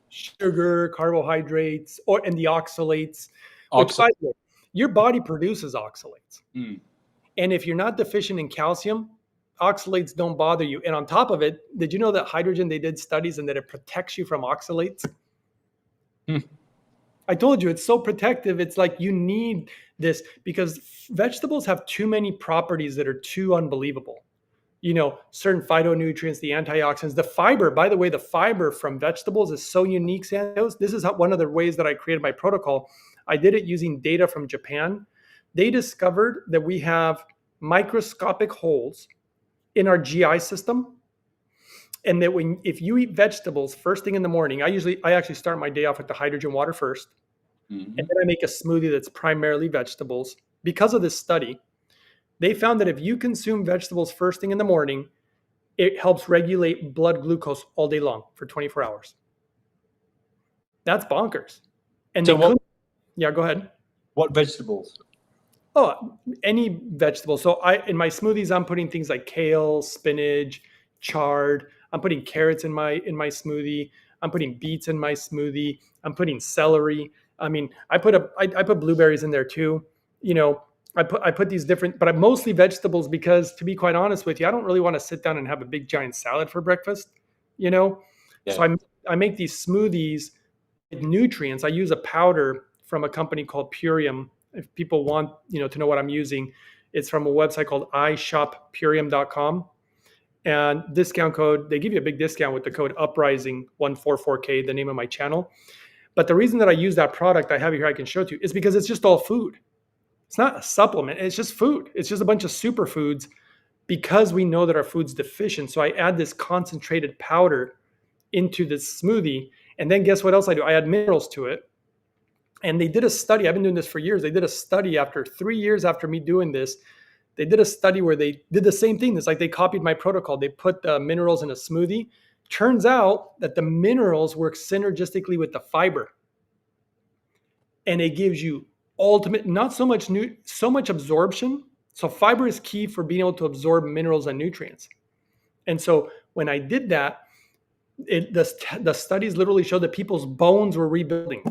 sugar, carbohydrates, and the oxalates. Which, by the way, your body produces oxalates. And if you're not deficient in calcium, oxalates don't bother you. And on top of it, did you know that hydrogen, they did studies and that it protects you from oxalates? I told you, it's so protective. It's like you need this because vegetables have too many properties that are too unbelievable. Certain phytonutrients, the antioxidants, the fiber. By the way, the fiber from vegetables is so unique, Santos. This is one of the ways that I created my protocol. I did it using data from Japan. They discovered that we have microscopic holes in our GI system. And that if you eat vegetables first thing in the morning, I actually start my day off with the hydrogen water first. And then I make a smoothie that's primarily vegetables. Because of this study, they found that if you consume vegetables first thing in the morning, it helps regulate blood glucose all day long for 24 hours. That's bonkers. And so yeah, go ahead. What vegetables? Oh, any vegetable. So in my smoothies, I'm putting things like kale, spinach, chard. I'm putting carrots in my smoothie. I'm putting beets in my smoothie. I'm putting celery. I mean, I put blueberries in there too. You know, I put these different, but I mostly vegetables because, to be quite honest with you, I don't really want to sit down and have a big giant salad for breakfast. You know, so Yeah. I make these smoothies with nutrients. I use a powder from a company called Purium. If people want, to know what I'm using, it's from a website called ishoppurium.com. And discount code, they give you a big discount with the code uprising144k, the name of my channel. But the reason that I use that product, I have it here, I can show it to you, is because it's just all food. It's not a supplement, it's just food. It's just a bunch of superfoods because we know that our food's deficient. So I add this concentrated powder into this smoothie. And then guess what else I do? I add minerals to it. And they did a study. I've been doing this for years. They did a study after 3 years after me doing this. They did a study where they did the same thing. It's like they copied my protocol. They put the minerals in a smoothie. Turns out that the minerals work synergistically with the fiber, and it gives you ultimate, not so much so much absorption. So fiber is key for being able to absorb minerals and nutrients. And so when I did that, the studies literally showed that people's bones were rebuilding.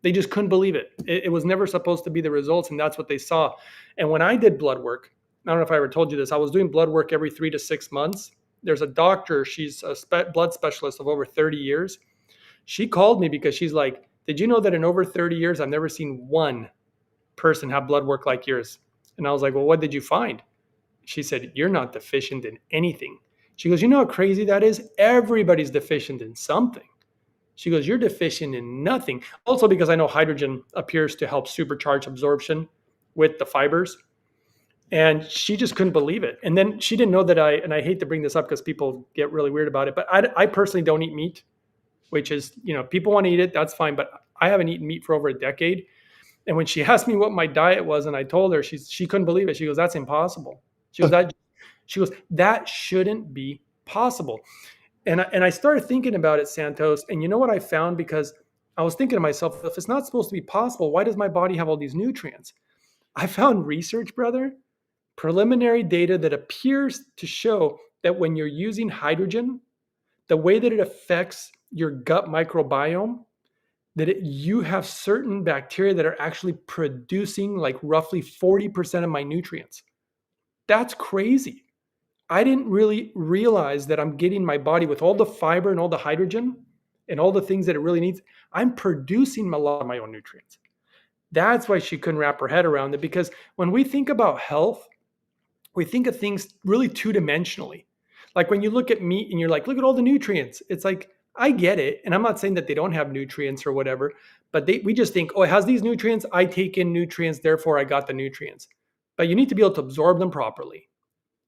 They just couldn't believe it. It was never supposed to be the results, and that's what they saw. And when I did blood work, I don't know if I ever told you this, I was doing blood work every 3 to 6 months. There's a doctor, she's a blood specialist of over 30 years. She called me because she's like, did you know that in over 30 years, I've never seen one person have blood work like yours? And I was like, well, what did you find? She said, you're not deficient in anything. She goes, you know how crazy that is? Everybody's deficient in something. She goes, you're deficient in nothing. Also, because I know hydrogen appears to help supercharge absorption with the fibers. And she just couldn't believe it. And then she didn't know that and I hate to bring this up because people get really weird about it, but I personally don't eat meat, which is, people want to eat it, that's fine. But I haven't eaten meat for over a decade. And when she asked me what my diet was, and I told her, she couldn't believe it. She goes, that's impossible. She goes, that shouldn't be possible. And I started thinking about it, Santos. And you know what I found? Because I was thinking to myself, if it's not supposed to be possible, why does my body have all these nutrients? I found research, brother, preliminary data that appears to show that when you're using hydrogen, the way that it affects your gut microbiome, that you have certain bacteria that are actually producing like roughly 40% of my nutrients. That's crazy. I didn't really realize that I'm getting my body with all the fiber and all the hydrogen and all the things that it really needs. I'm producing a lot of my own nutrients. That's why she couldn't wrap her head around it, because when we think about health, we think of things really two-dimensionally. Like when you look at meat and you're like, look at all the nutrients. It's like, I get it. And I'm not saying that they don't have nutrients or whatever, but we just think, oh, it has these nutrients. I take in nutrients, therefore I got the nutrients. But you need to be able to absorb them properly,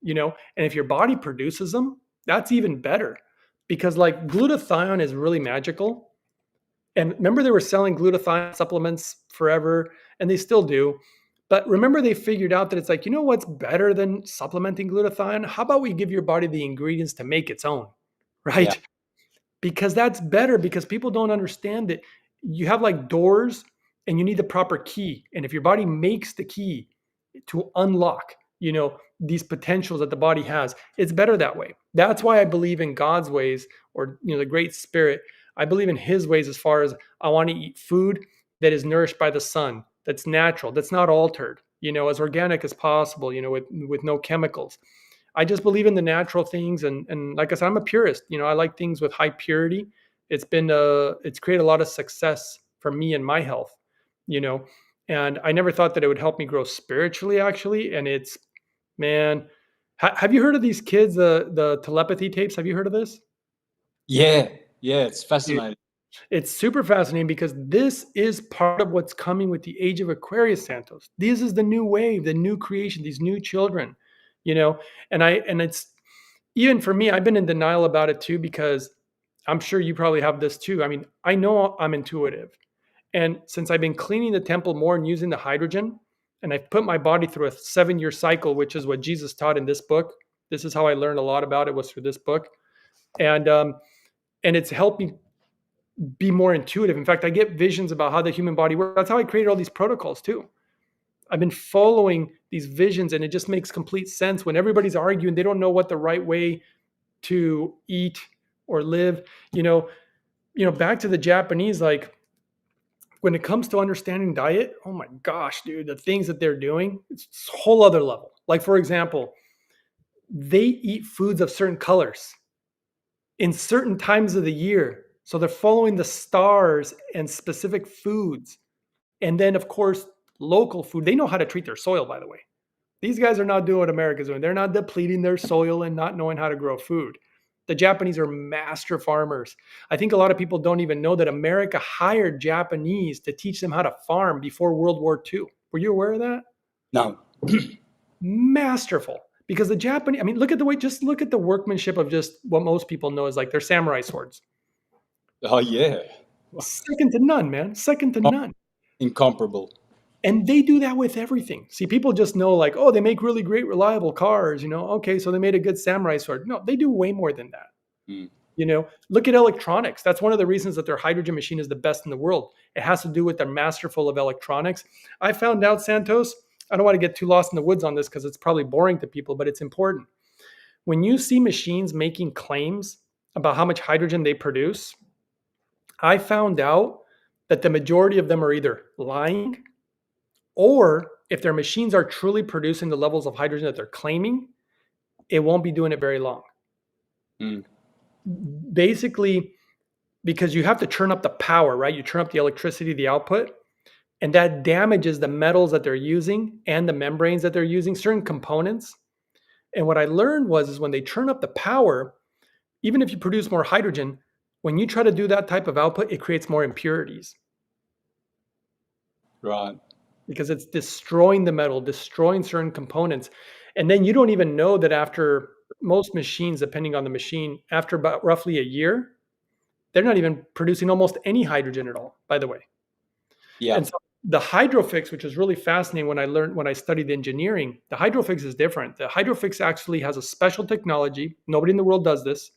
And if your body produces them, that's even better, because like glutathione is really magical. And remember, they were selling glutathione supplements forever, and they still do. But remember, they figured out that it's like, what's better than supplementing glutathione? How about we give your body the ingredients to make its own, Yeah. right? Because that's better, because people don't understand that you have like doors and you need the proper key. And if your body makes the key to unlock, these potentials that the body has, it's better that way. That's why I believe in God's ways, or, the Great Spirit. I believe in his ways as far as I want to eat food that is nourished by the sun, that's natural, that's not altered, as organic as possible, with no chemicals. I just believe in the natural things, and like I said, I'm a purist. I like things with high purity. It's created a lot of success for me and my health, you know. And I never thought that it would help me grow spiritually, actually. And it's, man, have you heard of these kids, the telepathy tapes? Have you heard of this? Yeah. Yeah. It's Dude, fascinating. it's super fascinating, because this is part of what's coming with the age of Aquarius, Santos. This is the new wave, the new creation, these new children, you know. And it's, even for me, I've been in denial about it too, because I'm sure you probably have this too. I mean, I know I'm intuitive. And since I've been cleaning the temple more and using the hydrogen, and I've put my body through a 7-year cycle, which is what Jesus taught in this book. This is how I learned a lot about it, was through this book. And it's helped me be more intuitive. In fact, I get visions about how the human body works. That's how I created all these protocols too. I've been following these visions, and it just makes complete sense. When everybody's arguing, they don't know what the right way to eat or live. Back to the Japanese, like, when it comes to understanding diet, oh my gosh, dude, the things that they're doing, it's a whole other level. Like, for example, they eat foods of certain colors in certain times of the year. So they're following the stars and specific foods. And then, of course, local food. They know how to treat their soil, by the way. These guys are not doing what America's doing. They're not depleting their soil and not knowing how to grow food. The Japanese are master farmers. I think a lot of people don't even know that America hired Japanese to teach them how to farm before World War II. Were you aware of that? No. Masterful. Because the Japanese, I mean, look at the way, just look at the workmanship of just what most people know is like their samurai swords. Oh, yeah. Second to none, man. Second to none. Incomparable. And they do that with everything. See, people just know like, oh, they make really great, reliable cars. Okay, so they made a good samurai sword. No, they do way more than that. Mm. Look at electronics. That's one of the reasons that their hydrogen machine is the best in the world. It has to do with they're masterful of electronics. I found out, Santos, I don't want to get too lost in the woods on this because it's probably boring to people, but it's important. When you see machines making claims about how much hydrogen they produce, I found out that the majority of them are either lying, or if their machines are truly producing the levels of hydrogen that they're claiming, it won't be doing it very long. Mm. Basically, because you have to turn up the power, right? You turn up the electricity, the output, and that damages the metals that they're using and the membranes that they're using, certain components. And what I learned is when they turn up the power, even if you produce more hydrogen, when you try to do that type of output, it creates more impurities. Right. Because it's destroying the metal, destroying certain components. And then you don't even know that after most machines, depending on the machine, after about roughly a year, they're not even producing almost any hydrogen at all, by the way. Yeah. And so the Hydrofix, which is really fascinating when I studied engineering, the Hydrofix is different. The Hydrofix actually has a special technology. Nobody in the world does this.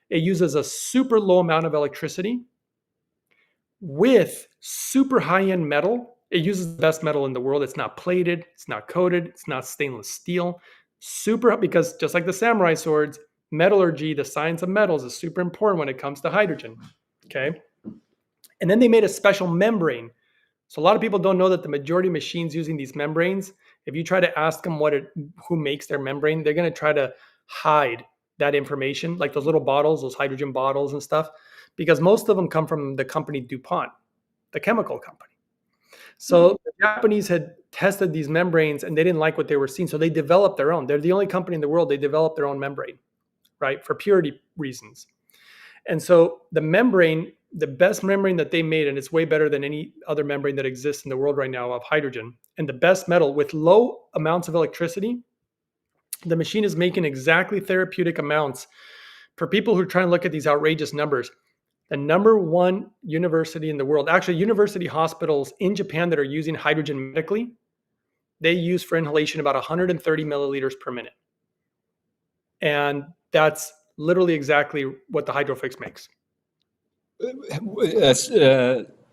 It uses a super low amount of electricity with super high-end metal. It uses the best metal in the world. It's not plated, it's not coated, it's not stainless steel. Because just like the samurai swords, metallurgy, the science of metals, is super important when it comes to hydrogen. Okay. And then they made a special membrane. So a lot of people don't know that the majority of machines using these membranes, if you try to ask them who makes their membrane, they're going to try to hide that information, like those little bottles, those hydrogen bottles and stuff, because most of them come from the company DuPont, the chemical company. So the Japanese had tested these membranes and they didn't like what they were seeing. So they developed their own. They're the only company in the world, they developed their own membrane, right? For purity reasons. And so the membrane, the best membrane that they made, and it's way better than any other membrane that exists in the world right now of hydrogen, and the best metal with low amounts of electricity, the machine is making exactly therapeutic amounts. For people who are trying to look at these outrageous numbers, the number one university in the world, actually university hospitals in Japan that are using hydrogen medically, they use for inhalation about 130 milliliters per minute. And that's literally exactly what the Hydrofix makes.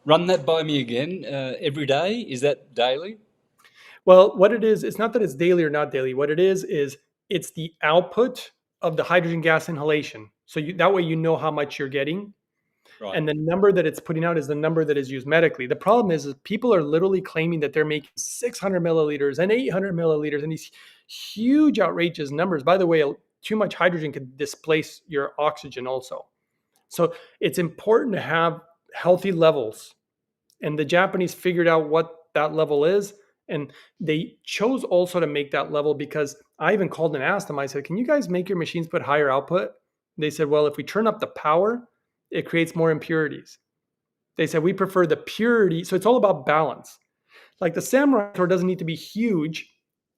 Run that by me again. Every day? Is that daily? Well, what it is, it's not that it's daily or not daily. What it is it's the output of the hydrogen gas inhalation. So that way you know how much you're getting. Right. And the number that it's putting out is the number that is used medically. The problem is people are literally claiming that they're making 600 milliliters and 800 milliliters and these huge, outrageous numbers. By the way, too much hydrogen could displace your oxygen also. So it's important to have healthy levels. And the Japanese figured out what that level is. And they chose also to make that level because I even called and asked them, I said, can you guys make your machines put higher output? They said, well, if we turn up the power, it creates more impurities. They said, we prefer the purity. So it's all about balance. Like the samurai sword doesn't need to be huge.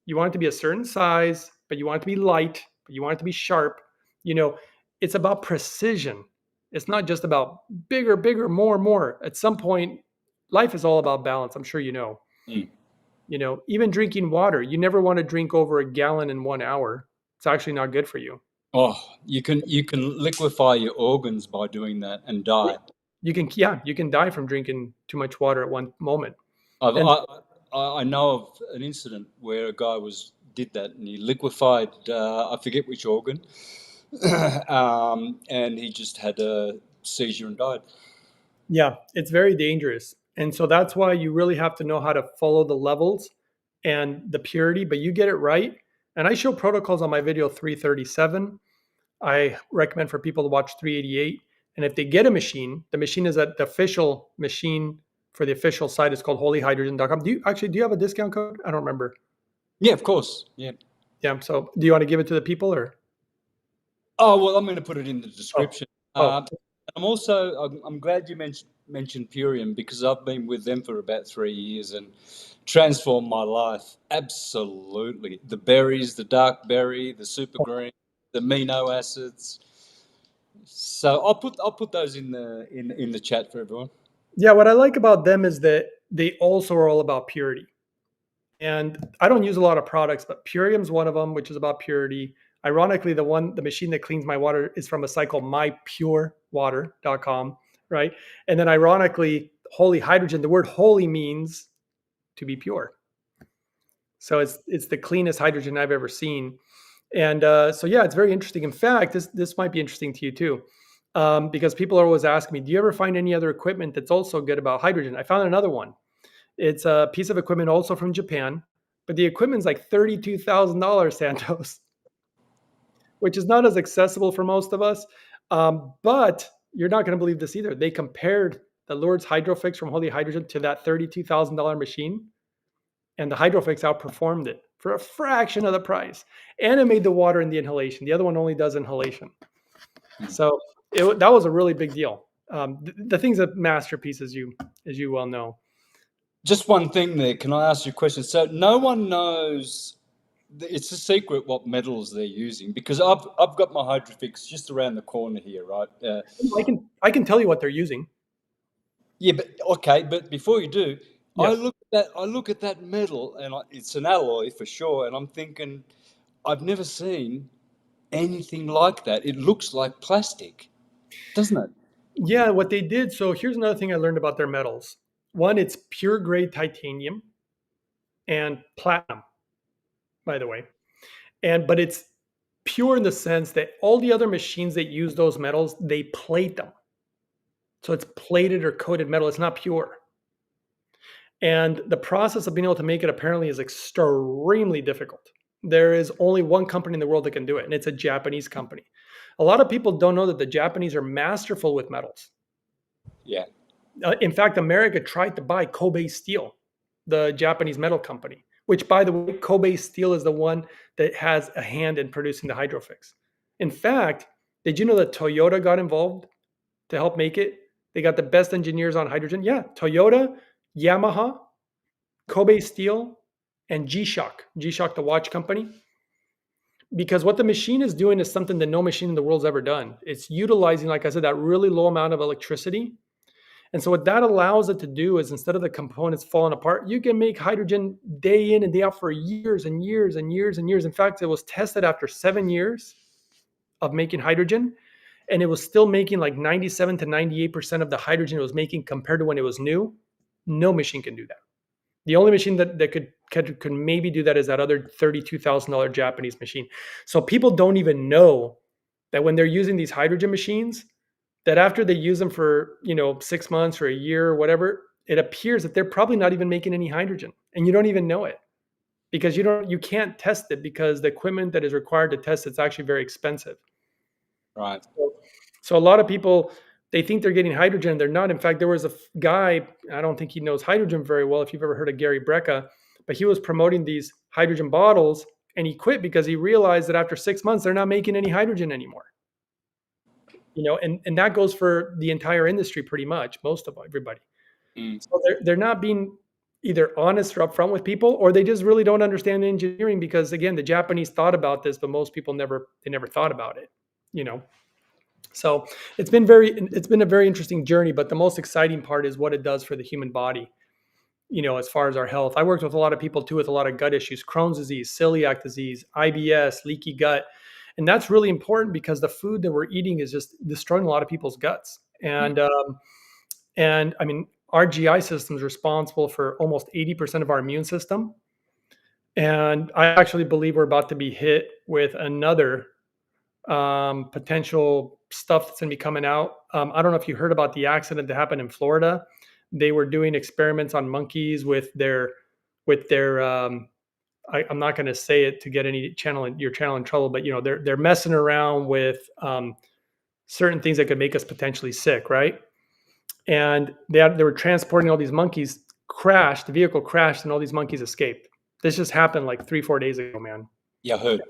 You want it to be a certain size, but you want it to be light, but you want it to be sharp. It's about precision. It's not just about bigger, more. At some point, life is all about balance. I'm sure you know. Mm. Even drinking water, you never want to drink over a gallon in 1 hour. It's actually not good for you. Oh, you can liquefy your organs by doing that and die. You can die from drinking too much water at one moment. I know of an incident where a guy did that and he liquefied, I forget which organ, and he just had a seizure and died. Yeah, it's very dangerous. And so that's why you really have to know how to follow the levels and the purity, but you get it right. And I show protocols on my video 337. I recommend for people to watch 388. And if they get a machine, the machine is at the official machine for the official site. It's called holyhydrogen.com. Do you have a discount code? I don't remember. Yeah, of course. Yeah. Yeah. So do you want to give it to the people or? Oh, well, I'm going to put it in the Oh, description. oh, I'm glad you mentioned Purium, because I've been with them for about 3 years and transformed my life. Absolutely. The berries, the dark berry, the super green, the amino acids. So I'll put those in the chat for everyone. yeah. What I like about them is that they also are all about purity. And I don't use a lot of products, but Purium's one of them, which is about purity. Ironically, the machine that cleans my water is from a site called mypurewater.com, right? And then ironically, holy hydrogen, the word holy means to be pure. So it's the cleanest hydrogen I've ever seen. And so yeah, it's very interesting. In fact, this might be interesting to you too, because people are always asking me, do you ever find any other equipment that's also good about hydrogen? I found another one. It's a piece of equipment also from Japan, but the equipment's like $32,000, Santos, which is not as accessible for most of us. But you're not going to believe this either. They compared the Lourdes Hydrofix from Holy Hydrogen to that $32,000 machine, and the Hydrofix outperformed it for a fraction of the price, and it made the water in the inhalation. The other one only does inhalation. So that was a really big deal. The thing's a masterpiece, as you well know. Just one thing there. Can I ask you a question? So no one knows. It's a secret what metals they're using, because I've got my Hydrofix just around the corner here, right? I can tell you what they're using. Yeah, but okay. But before you do, Yes. I look at that metal, and it's an alloy for sure. And I'm thinking, I've never seen anything like that. It looks like plastic, doesn't it? Yeah, what they did. So here's another thing I learned about their metals. One, it's pure grade titanium and platinum, by the way. But it's pure in the sense that all the other machines that use those metals, they plate them. So it's plated or coated metal. It's not pure. And the process of being able to make it apparently is extremely difficult. There is only one company in the world that can do it, and it's a Japanese company. A lot of people don't know that the Japanese are masterful with metals. Yeah. In fact, America tried to buy Kobe Steel, the Japanese metal company, which, by the way, Kobe Steel is the one that has a hand in producing the Hydrofix. In fact, did you know that Toyota got involved to help make it? They got the best engineers on hydrogen. Yeah, Toyota, Yamaha, Kobe Steel, and G-Shock, the watch company. Because what the machine is doing is something that no machine in the world's ever done. It's utilizing, like I said, that really low amount of electricity. And so what that allows it to do is, instead of the components falling apart, you can make hydrogen day in and day out for years and years and years and years. In fact, it was tested after 7 years of making hydrogen, and it was still making like 97 to 98% of the hydrogen it was making compared to when it was new. No machine can do that. The only machine that could maybe do that is that other $32,000 Japanese machine. So people don't even know that when they're using these hydrogen machines, that after they use them for 6 months or a year or whatever, it appears that they're probably not even making any hydrogen, and you don't even know it, because you can't test it, because the equipment that is required to test it's actually very expensive. Right. So a lot of people, they think they're getting hydrogen, they're not. In fact, there was a guy, I don't think he knows hydrogen very well, if you've ever heard of Gary Brecka, but he was promoting these hydrogen bottles, and he quit because he realized that after 6 months they're not making any hydrogen anymore. And that goes for the entire industry, pretty much, most of everybody. So they're not being either honest or upfront with people, or they just really don't understand engineering, because again, the Japanese thought about this, but most people never thought about it. So it's been a very interesting journey, but the most exciting part is what it does for the human body, as far as our health. I worked with a lot of people too with a lot of gut issues, Crohn's disease, celiac disease, IBS, leaky gut. And that's really important, because the food that we're eating is just destroying a lot of people's guts. And I mean, our GI system is responsible for almost 80% of our immune system. And I actually believe we're about to be hit with another potential stuff that's going to be coming out. I don't know if you heard about the accident that happened in Florida. they were doing experiments on monkeys with their I'm not going to say it to get your channel in trouble, but they're messing around with certain things that could make us potentially sick, right? And they were transporting all these monkeys. The vehicle crashed, and all these monkeys escaped. This just happened like 3-4 days ago, man. Yeah, I heard.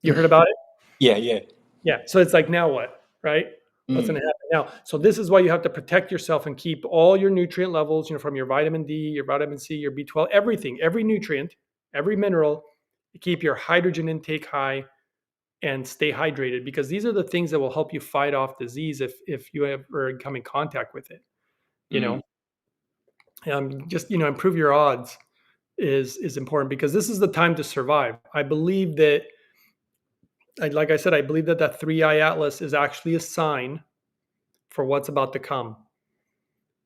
You heard about it? Yeah, yeah. Yeah. So it's like, now what, right? What's going Mm. to happen now? So this is why you have to protect yourself and keep all your nutrient levels, from your vitamin D, your vitamin C, your B12, everything, every nutrient, every mineral. Keep your hydrogen intake high and stay hydrated, because these are the things that will help you fight off disease if you ever come in contact with it. You Mm. know, just improve your odds is important, because this is the time to survive. I believe that, like I said, I believe that that 3-eye atlas is actually a sign for what's about to come,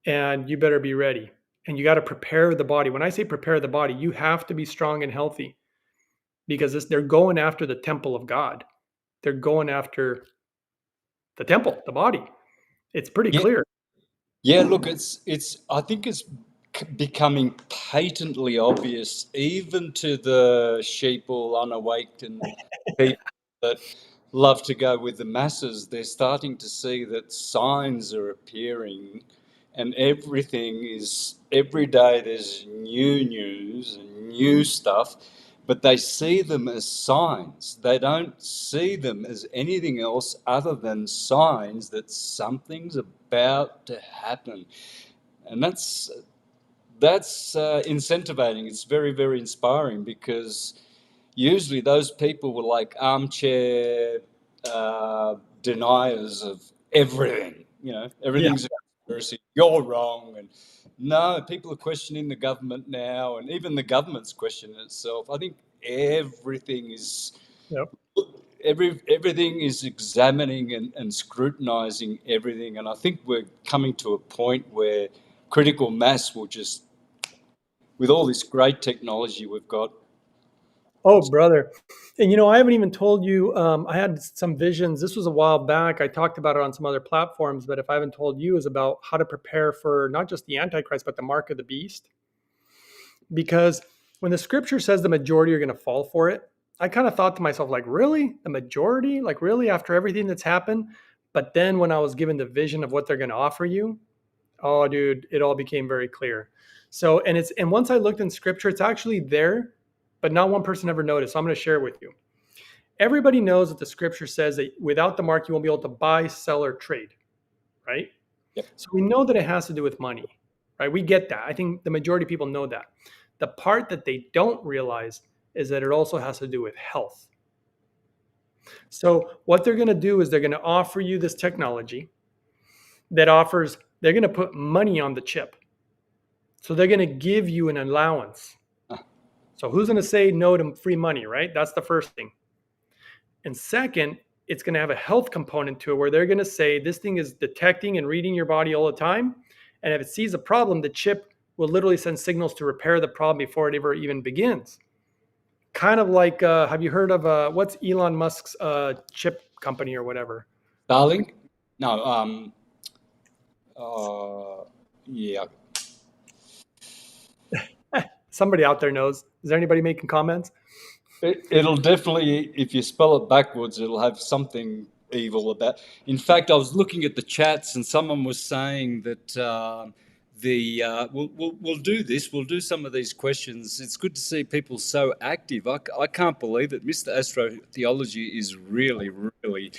and you better be ready. And you got to prepare the body. When I say prepare the body, you have to be strong and healthy, because they're going after the temple of God. They're going after the temple, the body. It's pretty Yeah, clear. yeah. Look, I think it's becoming patently obvious, even to the sheeple, unawakened people that love to go with the masses. They're starting to see that signs are appearing, and every day there's new news and new stuff, but they see them as signs. They don't see them as anything else other than signs that something's about to happen. And that's incentivating. It's very, very inspiring, because usually those people were like armchair deniers of everything. Yeah. Everything's a conspiracy. You're wrong. And no, people are questioning the government now, and even the government's questioning itself. I think everything is Yep. everything is examining and scrutinizing everything. And I think we're coming to a point where critical mass will just, with all this great technology we've got. Oh, brother. And I haven't even told you, I had some visions. This was a while back. I talked about it on some other platforms, but if I haven't told you, is about how to prepare for not just the Antichrist, but the mark of the beast. Because when the scripture says the majority are going to fall for it, I kind of thought to myself, like, really? The majority? Like, really, after everything that's happened? But then when I was given the vision of what they're going to offer you, oh, dude, it all became very clear. So, and once I looked in scripture, it's actually there, but not one person ever noticed. So I'm going to share it with you. Everybody knows that the scripture says that without the mark, you won't be able to buy, sell, or trade, right? Yep. So we know that it has to do with money, right? We get that. I think the majority of people know that. The part that they don't realize is that it also has to do with health. So what they're going to do is they're going to offer you this technology they're going to put money on the chip. So they're going to give you an allowance. So who's going to say no to free money, right? That's the first thing. And second, it's going to have a health component to it, where they're going to say this thing is detecting and reading your body all the time. And if it sees a problem, the chip will literally send signals to repair the problem before it ever even begins. Kind of like, have you heard of what's Elon Musk's chip company or whatever? Starlink? No. Yeah. Somebody out there knows. Is there anybody making comments? It'll definitely, if you spell it backwards, it'll have something evil about. In fact, I was looking at the chats, and someone was saying that we'll do this. We'll do some of these questions. It's good to see people so active. I can't believe it. Mr. Astrotheology is really, really.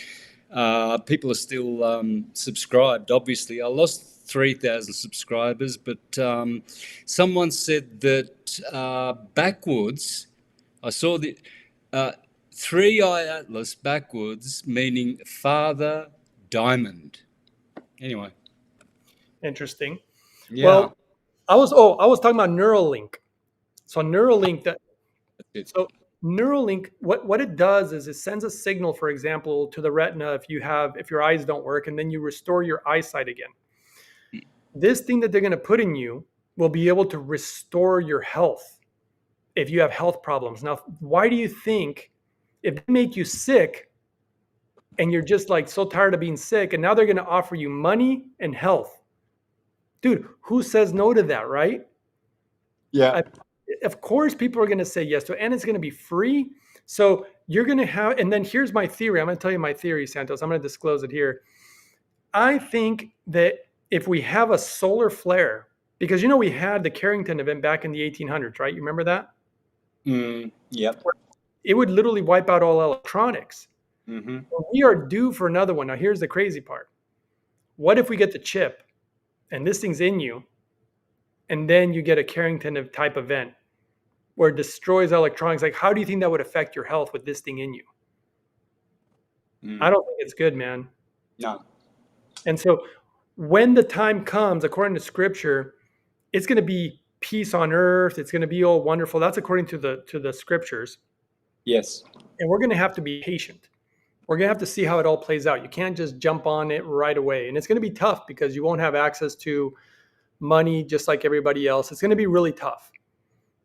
People are still subscribed. Obviously, I lost 3,000 subscribers, but someone said that backwards. I saw the 3-eye atlas backwards, meaning Father Diamond. Anyway, Interesting. yeah, Well, I was talking about Neuralink. So Neuralink that that's it. so Neuralink, what it does is it sends a signal, for example, to the retina if your eyes don't work, and then you restore your eyesight again. This thing that they're going to put in you will be able to restore your health if you have health problems. Now, why do you think if they make you sick and you're just like so tired of being sick, and now they're going to offer you money and health? Dude, who says no to that, right? Yeah. I, of course, people are going to say yes to it, and it's going to be free. So you're going to have, and then here's my theory. I'm going to tell you my theory, Santos. I'm going to disclose it here. I think that if we have a solar flare, because we had the Carrington event back in the 1800s, right? You remember that? Yep. It would literally wipe out all electronics. Mm-hmm. We are due for another one. Now, here's the crazy part. What if we get the chip and this thing's in you, and then you get a Carrington type event where it destroys electronics? Like, how do you think that would affect your health with this thing in you? I don't think it's good, man. No. And so when the time comes, according to scripture, it's going to be peace on earth. It's going to be all wonderful. That's according to the scriptures. Yes. And we're going to have to be patient. We're going to have to see how it all plays out. You can't just jump on it right away. And it's going to be tough because you won't have access to money just like everybody else. It's going to be really tough.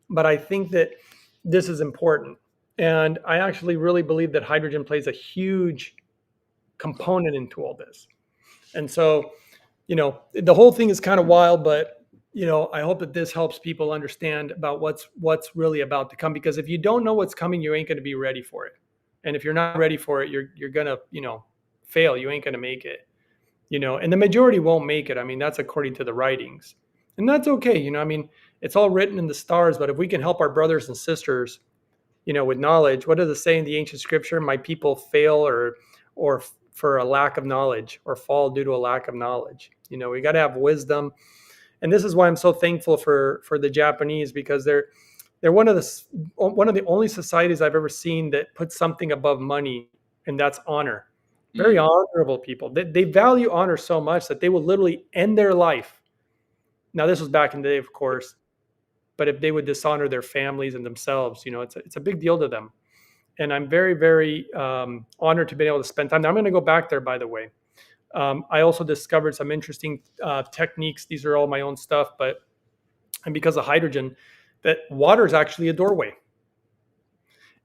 But I think that this is important. And I actually really believe that hydrogen plays a huge component into all this. And so, the whole thing is kind of wild, but I hope that this helps people understand about what's really about to come. Because if you don't know what's coming, you ain't going to be ready for it. And if you're not ready for it, you're gonna fail. You ain't gonna make it. And the majority won't make it. I mean, that's according to the writings, and that's okay. I mean, it's all written in the stars. But if we can help our brothers and sisters, with knowledge, what does it say in the ancient scripture? My people fail or for a lack of knowledge, or fall due to a lack of knowledge. We got to have wisdom. And this is why I'm so thankful for the Japanese, because they're one of the only societies I've ever seen that puts something above money, and that's honor. Very honorable people. They value honor so much that they will literally end their life. Now, this was back in the day, of course, but if they would dishonor their families and themselves, it's a big deal to them. And I'm very, very honored to be able to spend time. Now, I'm going to go back there, by the way. I also discovered some interesting techniques. These are all my own stuff, and because of hydrogen, that water is actually a doorway.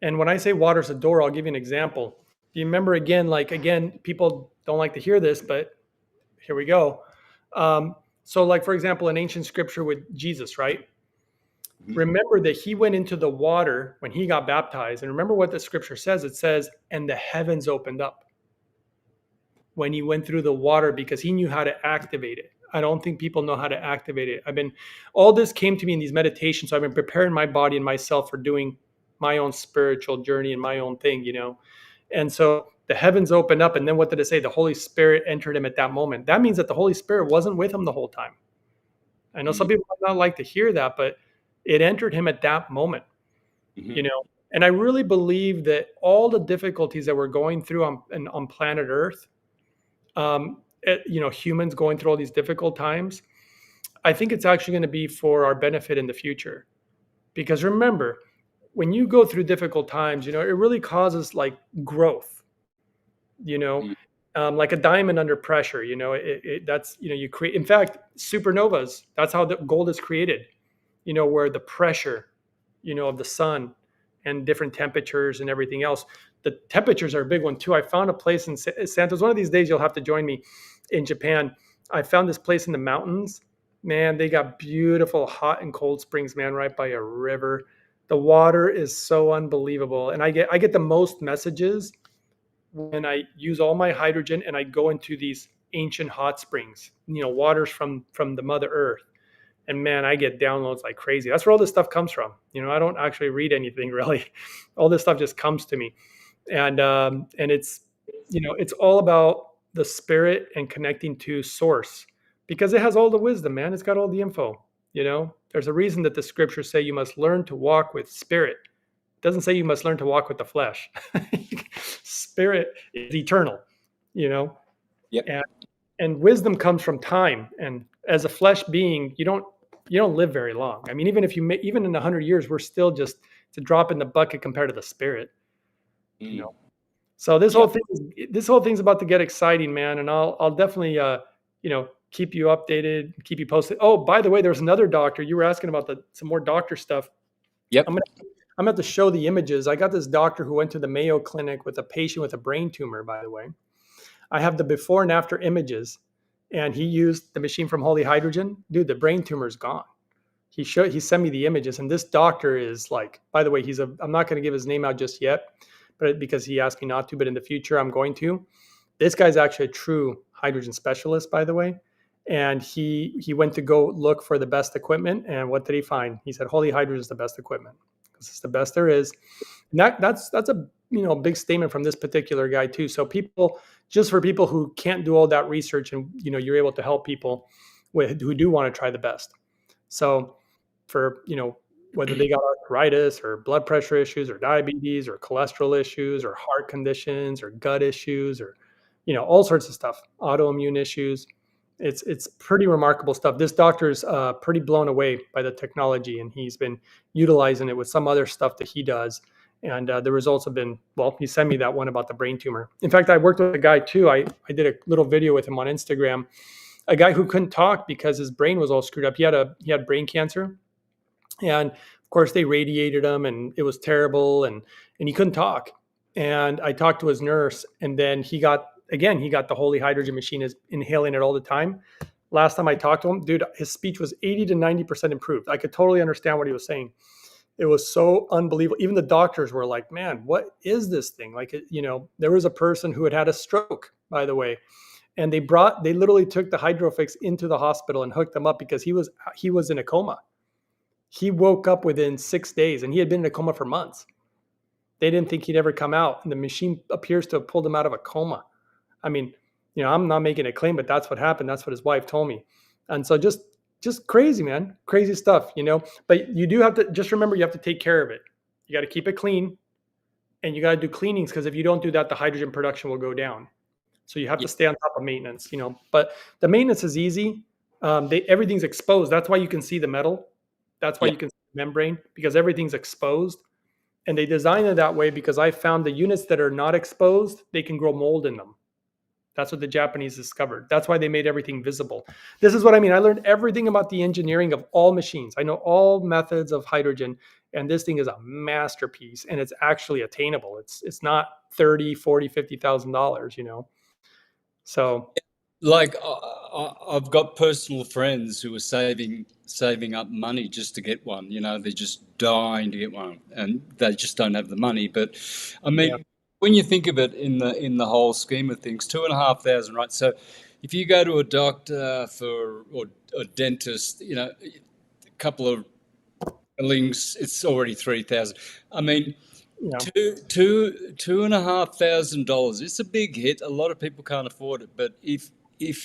And when I say water is a door, I'll give you an example. You remember again, people don't like to hear this, but here we go. So like, for example, in ancient scripture with Jesus, right? Remember that he went into the water when he got baptized. And remember what the scripture says. It says, and the heavens opened up when he went through the water, because he knew how to activate it. I don't think people know how to activate it. All this came to me in these meditations. So I've been preparing my body and myself for doing my own spiritual journey and my own thing, And so the heavens opened up. And then what did it say? The Holy Spirit entered him at that moment. That means that the Holy Spirit wasn't with him the whole time. I know some people might not like to hear that, but it entered him at that moment, And I really believe that all the difficulties that we're going through on planet Earth, humans going through all these difficult times, I think it's actually going to be for our benefit in the future. Because remember, when you go through difficult times, it really causes like growth, like a diamond under pressure, that's, you create, in fact, supernovas, that's how the gold is created, where the pressure, of the sun and different temperatures and everything else. The temperatures are a big one too. I found a place in Santos. One of these days you'll have to join me in Japan. I found this place in the mountains. Man, they got beautiful hot and cold springs, man, right by a river. The water is so unbelievable. And I get the most messages when I use all my hydrogen and I go into these ancient hot springs, waters from the Mother Earth. And man, I get downloads like crazy. That's where all this stuff comes from. I don't actually read anything really. All this stuff just comes to me. And it's, it's all about the spirit and connecting to source, because it has all the wisdom, man. It's got all the info. There's a reason that the scriptures say you must learn to walk with spirit. It doesn't say you must learn to walk with the flesh. Spirit is eternal, Yep. And wisdom comes from time. And as a flesh being, you don't live very long. I mean, even even in 100 years, we're still just to drop in the bucket compared to the spirit. So this whole thing's about to get exciting, man. And I'll definitely keep you updated, keep you posted. Oh, by the way, there's another doctor. You were asking about some more doctor stuff. Yep. I'm gonna have to show the images. I got this doctor who went to the Mayo Clinic with a patient with a brain tumor, by the way. I have the before and after images. and he used the machine from Holy Hydrogen. Dude, the brain tumor is gone. He sent me the images, and this doctor is like, by the way, I'm not going to give his name out just yet, but because he asked me not to, but in the future I'm going to. This guy's actually a true hydrogen specialist, by the way. And he went to go look for the best equipment, and what did he find? He said Holy Hydrogen is the best equipment because it's the best there is. And that's a big statement from this particular guy too. So just for people who can't do all that research, and you're able to help people who do want to try the best. So for whether they got arthritis or blood pressure issues or diabetes or cholesterol issues or heart conditions or gut issues or all sorts of stuff, autoimmune issues. It's pretty remarkable stuff. This doctor's pretty blown away by the technology, and he's been utilizing it with some other stuff that he does. And the results have been, well, he sent me that one about the brain tumor. In fact, I worked with a guy too. I did a little video with him on Instagram, a guy who couldn't talk because his brain was all screwed up. He had brain cancer, and of course they radiated him, and it was terrible, and he couldn't talk. And I talked to his nurse, and then he got the Holy Hydrogen machine, is inhaling it all the time. Last time I talked to him, dude, his speech was 80 to 90% improved. I could totally understand what he was saying. It was so unbelievable. Even the doctors were like, man, what is this thing? Like, there was a person who had a stroke, by the way, and they literally took the Hydrofix into the hospital and hooked him up because he was in a coma. He woke up within 6 days, and he had been in a coma for months. They didn't think he'd ever come out, and the machine appears to have pulled him out of a coma. I mean, I'm not making a claim, but that's what happened. That's what his wife told me. And so just crazy, man, crazy stuff, but you do have to just remember, you have to take care of it. You got to keep it clean, and you got to do cleanings, because if you don't do that, the hydrogen production will go down. So you have to stay on top of maintenance, but the maintenance is easy. Everything's exposed. That's why you can see the metal. That's why you can see the membrane, because everything's exposed. And they design it that way because I found the units that are not exposed, they can grow mold in them. That's what the Japanese discovered. That's why they made everything visible. This is what I mean. I learned everything about the engineering of all machines. I know all methods of hydrogen, and this thing is a masterpiece, and it's actually attainable. It's not $30,000, $40,000, $50,000, So Like I've got personal friends who are saving up money just to get one. They're just dying to get one, and they just don't have the money. But I mean, yeah, when you think of it in the whole scheme of things, 2,500, right? So if you go to a doctor or a dentist, a couple of links, it's already 3,000. I mean, yeah. $2,500. It's a big hit. A lot of people can't afford it, but if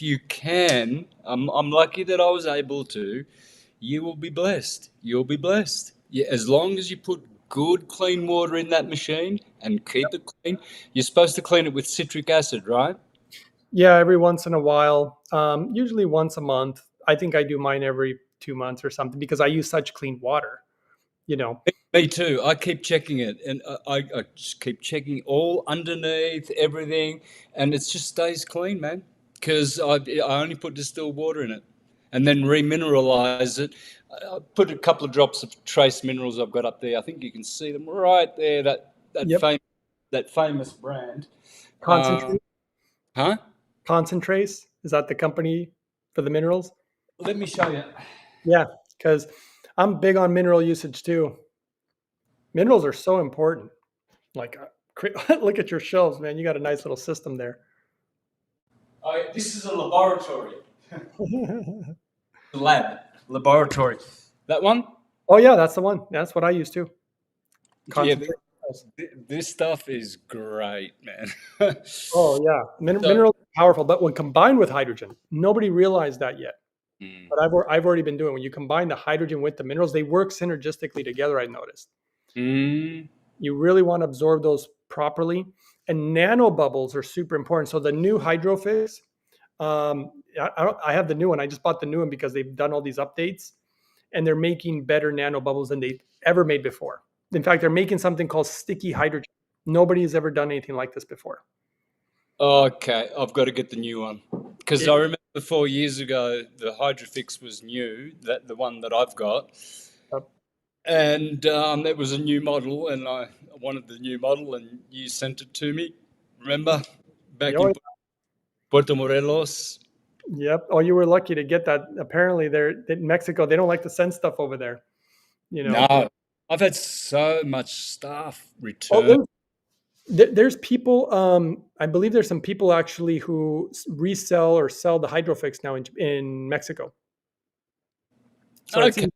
you can, I'm lucky that I was able to. You will be blessed. You'll be blessed. Yeah, as long as you put good, clean water in that machine and keep it clean. You're supposed to clean it with citric acid, right? Yeah, every once in a while, usually once a month. I think I do mine every 2 months or something because I use such clean water. You know, Me too. I keep checking it, and I just keep checking all underneath everything, and it just stays clean, man. Because I only put distilled water in it, and then remineralize it. I put a couple of drops of trace minerals I've got up there. I think you can see them right there. yep. That famous brand. Uh, Concentrate, huh? Concentrace, is that the company for the minerals? Let me show you. Yeah, because I'm big on mineral usage too. Minerals are so important. Like, look at your shelves, man. You got a nice little system there. This is a laboratory. Laboratory. That one? Oh yeah, that's the one. That's what I use too. Yeah, Concentrate. this stuff is great, man. Oh yeah, So, minerals are powerful, but when combined with hydrogen, nobody realized that yet. mm, But I've already been doing. When you combine the hydrogen with the minerals, they work synergistically together. I noticed. mm, You really want to absorb those properly, and nanobubbles are super important. So the new Hydrofix, I have the new one. I just bought the new one because they've done all these updates, and they're making better nanobubbles than they've ever made before. In fact, they're making something called sticky hydrogen. Nobody has ever done anything like this before. okay, I've got to get the new one because It, I remember 4 years ago the Hydrofix was new, that the one that I've got, uh, and it was a new model, and I wanted the new model, and you sent it to me. Remember back oh, in Puerto Morelos? Yep. Oh, you were lucky to get that. Apparently, they're in Mexico. They don't like to send stuff over there. You know. No, I've had so much stuff Oh, returned. there's people. I believe there's some people actually who resell or sell the Hydrofix now in Mexico. So it's Okay, even,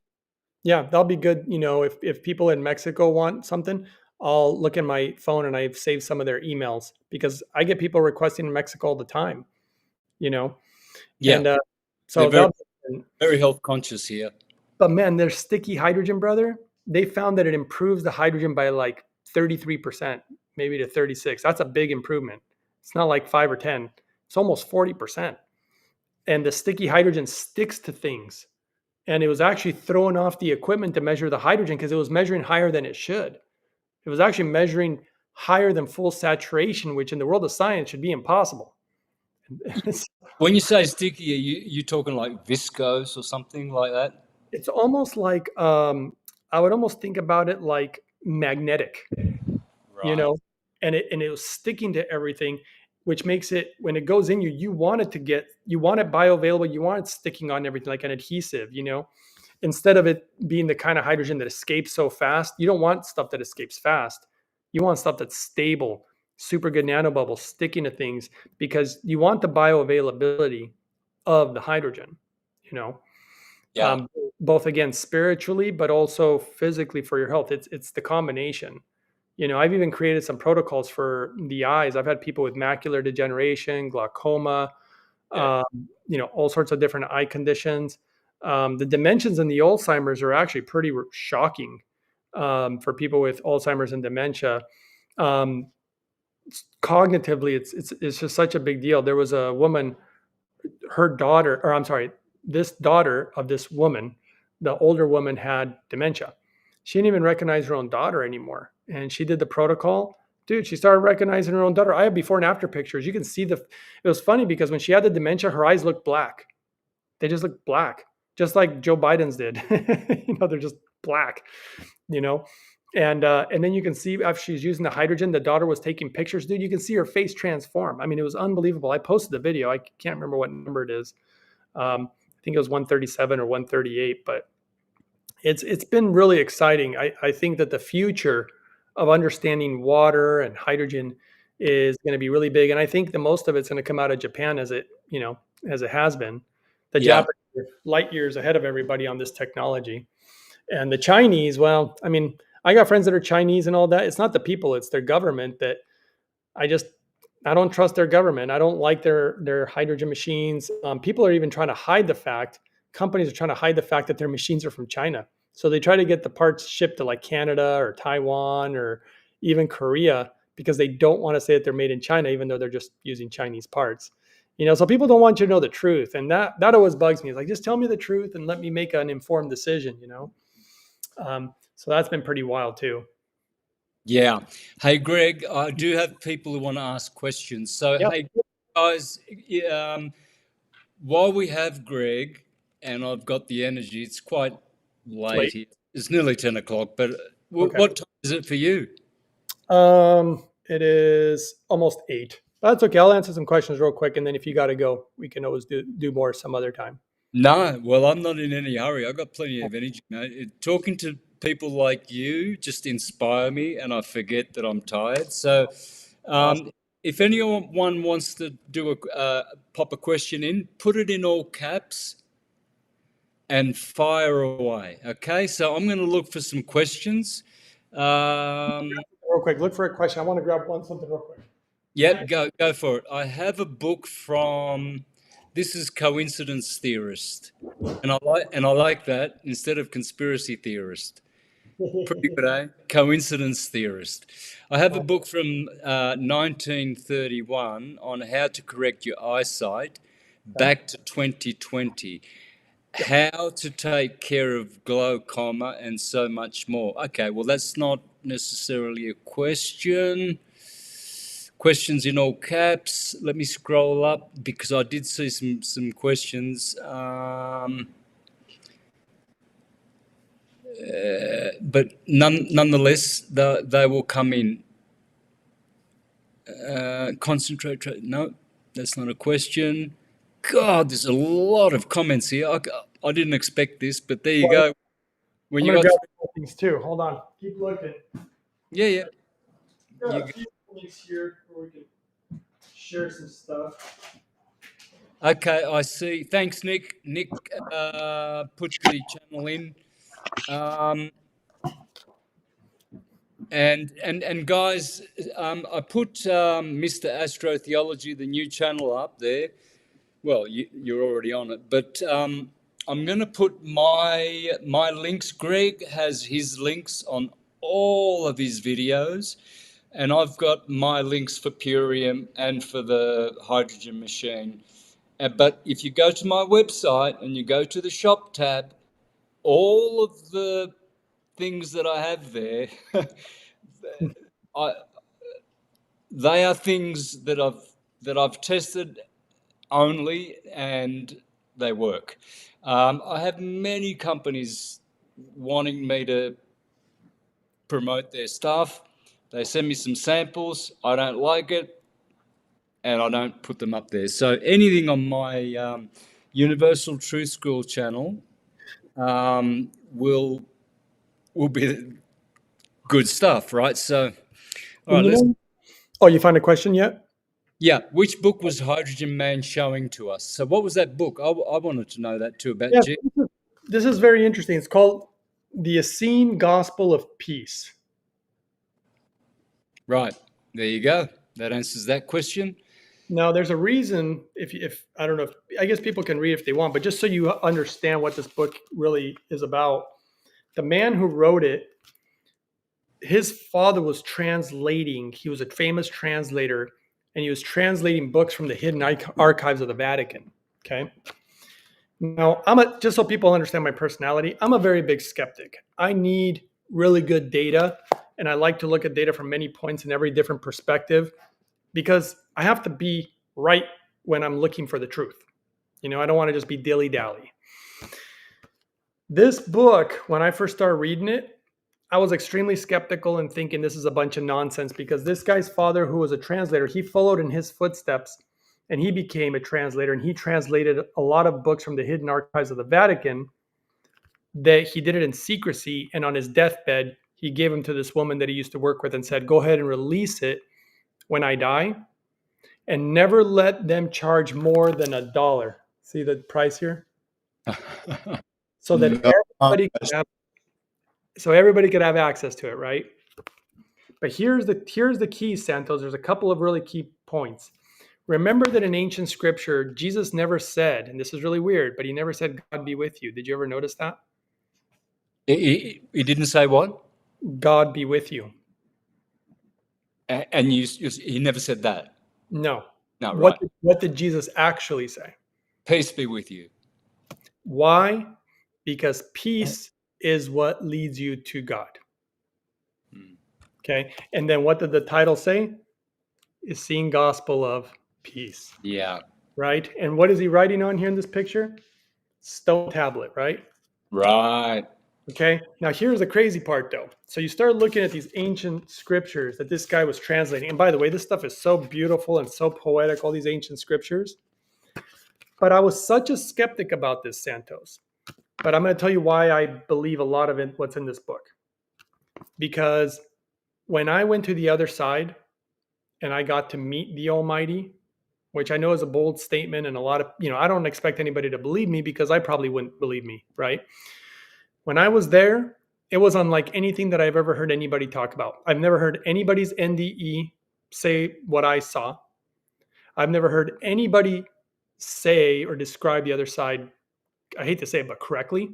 yeah, that'll be good. You know, if people in Mexico want something, I'll look in my phone and I've saved some of their emails because I get people requesting in Mexico all the time. You know, yeah, and they're so very that. very health conscious here. But man, their sticky hydrogen, brother, they found that it improves the hydrogen by like 33%, maybe to 36. That's a big improvement. It's not like 5 or 10. It's almost 40%. And the sticky hydrogen sticks to things. And it was actually throwing off the equipment to measure the hydrogen because it was measuring higher than it should. It was actually measuring higher than full saturation, which in the world of science should be impossible. When you say sticky, are you talking like viscose or something like that? It's almost like I would almost think about it like magnetic, you Right. know, and it was sticking to everything, which makes it when it goes in you, you want it to get, you want it bioavailable, you want it sticking on everything like an adhesive, you know, instead of it being the kind of hydrogen that escapes so fast. You don't want stuff that escapes fast. You want stuff that's stable, super good nanobubbles sticking to things because you want the bioavailability of the hydrogen, you know, Yeah. um, both again spiritually but also physically for your health. It's the combination. You know, I've even created some protocols for the eyes. I've had people with macular degeneration, glaucoma, Yeah. um, you know, all sorts of different eye conditions. The dimensions in the Alzheimer's are actually pretty shocking for people with Alzheimer's and dementia. Um, Cognitively, it's just such a big deal. There was a woman, her daughter, or I'm sorry, this daughter of this woman, the older woman had dementia. She didn't even recognize her own daughter anymore. And she did the protocol. Dude, she started recognizing her own daughter. I have before and after pictures. You can see it was funny because when she had the dementia, her eyes looked black. They just looked black, just like Joe Biden's did. You know, they're just black, you know? And then you can see after she's using the hydrogen, the daughter was taking pictures. Dude, you can see her face transform. I mean, it was unbelievable. I posted the video. I can't remember what number it is. I think it was 137 or 138, but it's been really exciting. I think that the future of understanding water and hydrogen is going to be really big, and I think the most of it's going to come out of Japan as it you know as it has been. The Yeah. Japanese are light years ahead of everybody on this technology, and the Chinese. Well, I mean, I got friends that are Chinese and all that. It's not the people; it's their government that I just I don't trust their government. I don't like their hydrogen machines. People are even trying to hide the fact. Companies are trying to hide the fact that their machines are from China. So they try to get the parts shipped to like Canada or Taiwan or even Korea because they don't want to say that they're made in China, even though they're just using Chinese parts. You know, so people don't want you to know the truth, and that always bugs me. It's like just tell me the truth and let me make an informed decision. You know, so that's been pretty wild too. Yeah. Hey, Greg, I do have people who want to ask questions. So, Yep, hey, guys, while we have Greg and I've got the energy, it's quite it's late late. here. It's nearly 10 o'clock, but Okay. what time is it for you? It is almost 8. That's okay. I'll answer some questions real quick, and then if you got to go, we can always do more some other time. No, well, I'm not in any hurry. I've got plenty of energy, mate. Talking to people like you just inspire me, and I forget that I'm tired. So, Awesome. if anyone wants to do pop a question in, put it in all caps and fire away. Okay, so I'm going to look for some questions. Real quick, look for a question. I want to grab something real quick. Yep, go for it. I have a book from this is Coincidence Theorist, and I like that instead of conspiracy theorist. Pretty good, eh? Coincidence Theorist. I have a book from 1931 on how to correct your eyesight Okay. back to 2020, how to take care of glaucoma, and so much more. Okay, well, that's not necessarily a question. Questions in all caps. Let me scroll up because I did see some questions. But nonetheless, they will come in. Concentrate. No, that's not a question. God, there's a lot of comments here. I didn't expect this, but there you Well, go. When I'm you gonna got, grab things too. Hold on. Keep looking. yeah, yeah, Got you a few links here where we can share some stuff. okay? I see. Thanks, Nick. Nick put the channel in, um, and guys, I put Mr. Astrotheology, the new channel, up there. Well, you're already on it, but I'm going to put my links. Greg has his links on all of his videos, and I've got my links for Purium and for the hydrogen machine. But if you go to my website and you go to the shop tab, all of the things that I have there, I, they are things that I've tested only, and they work. I have many companies wanting me to promote their stuff. They send me some samples. I don't like it, and I don't put them up there. So anything on my Universal Truth School channel will be good stuff, right? So, all And right, you let's. know, oh, you find a question yet? Yeah, which book was Hydrogen Man showing to us? So, what was that book? I wanted to know that too about Yeah, G. this is very interesting. It's called The Essene Gospel of Peace. Right. There you go. That answers that question. Now, there's a reason. If I don't know, if, I guess people can read if they want, but just so you understand what this book really is about, the man who wrote it, his father was translating. He was a famous translator, and he was translating books from the hidden archives of the Vatican. Okay. Now, just so people understand my personality, I'm a very big skeptic. I need really good data, and I like to look at data from many points in every different perspective because I have to be right when I'm looking for the truth. I don't want to just be dilly dally. This book, when I first started reading it, I was extremely skeptical and thinking this is a bunch of nonsense because this guy's father, who was a translator, he followed in his footsteps and he became a translator and he translated a lot of books from the hidden archives of the Vatican that he did it in secrecy. And on his deathbed, he gave them to this woman that he used to work with and said, go ahead and release it when I die and never let them charge more than $1. See the price here? So that everybody could have access to it, right? But here's the key, Santos. There's a couple of really key points. Remember that in ancient scripture, Jesus never said, and this is really weird, but he never said, God be with you. Did you ever notice that? He didn't say what? God be with you. And he never said that. No. No, What right. what did Jesus actually say? Peace be with you. Why? Because peace is what leads you to God. Okay. And then what did the title say? Is seeing gospel of peace. Yeah. Right. And what is he writing on here in this picture? Stone tablet, right? Right. Okay. Now here's the crazy part though. So you start looking at these ancient scriptures that this guy was translating. And by the way, this stuff is so beautiful and so poetic, all these ancient scriptures. But I was such a skeptic about this, Santos. But I'm going to tell you why I believe a lot of what's in this book. Because when I went to the other side and I got to meet the Almighty, which I know is a bold statement and a lot of, I don't expect anybody to believe me because I probably wouldn't believe me, right? When I was there, it was unlike anything that I've ever heard anybody talk about. I've never heard anybody's NDE say what I saw. I've never heard anybody say or describe the other side, I hate to say it, but correctly.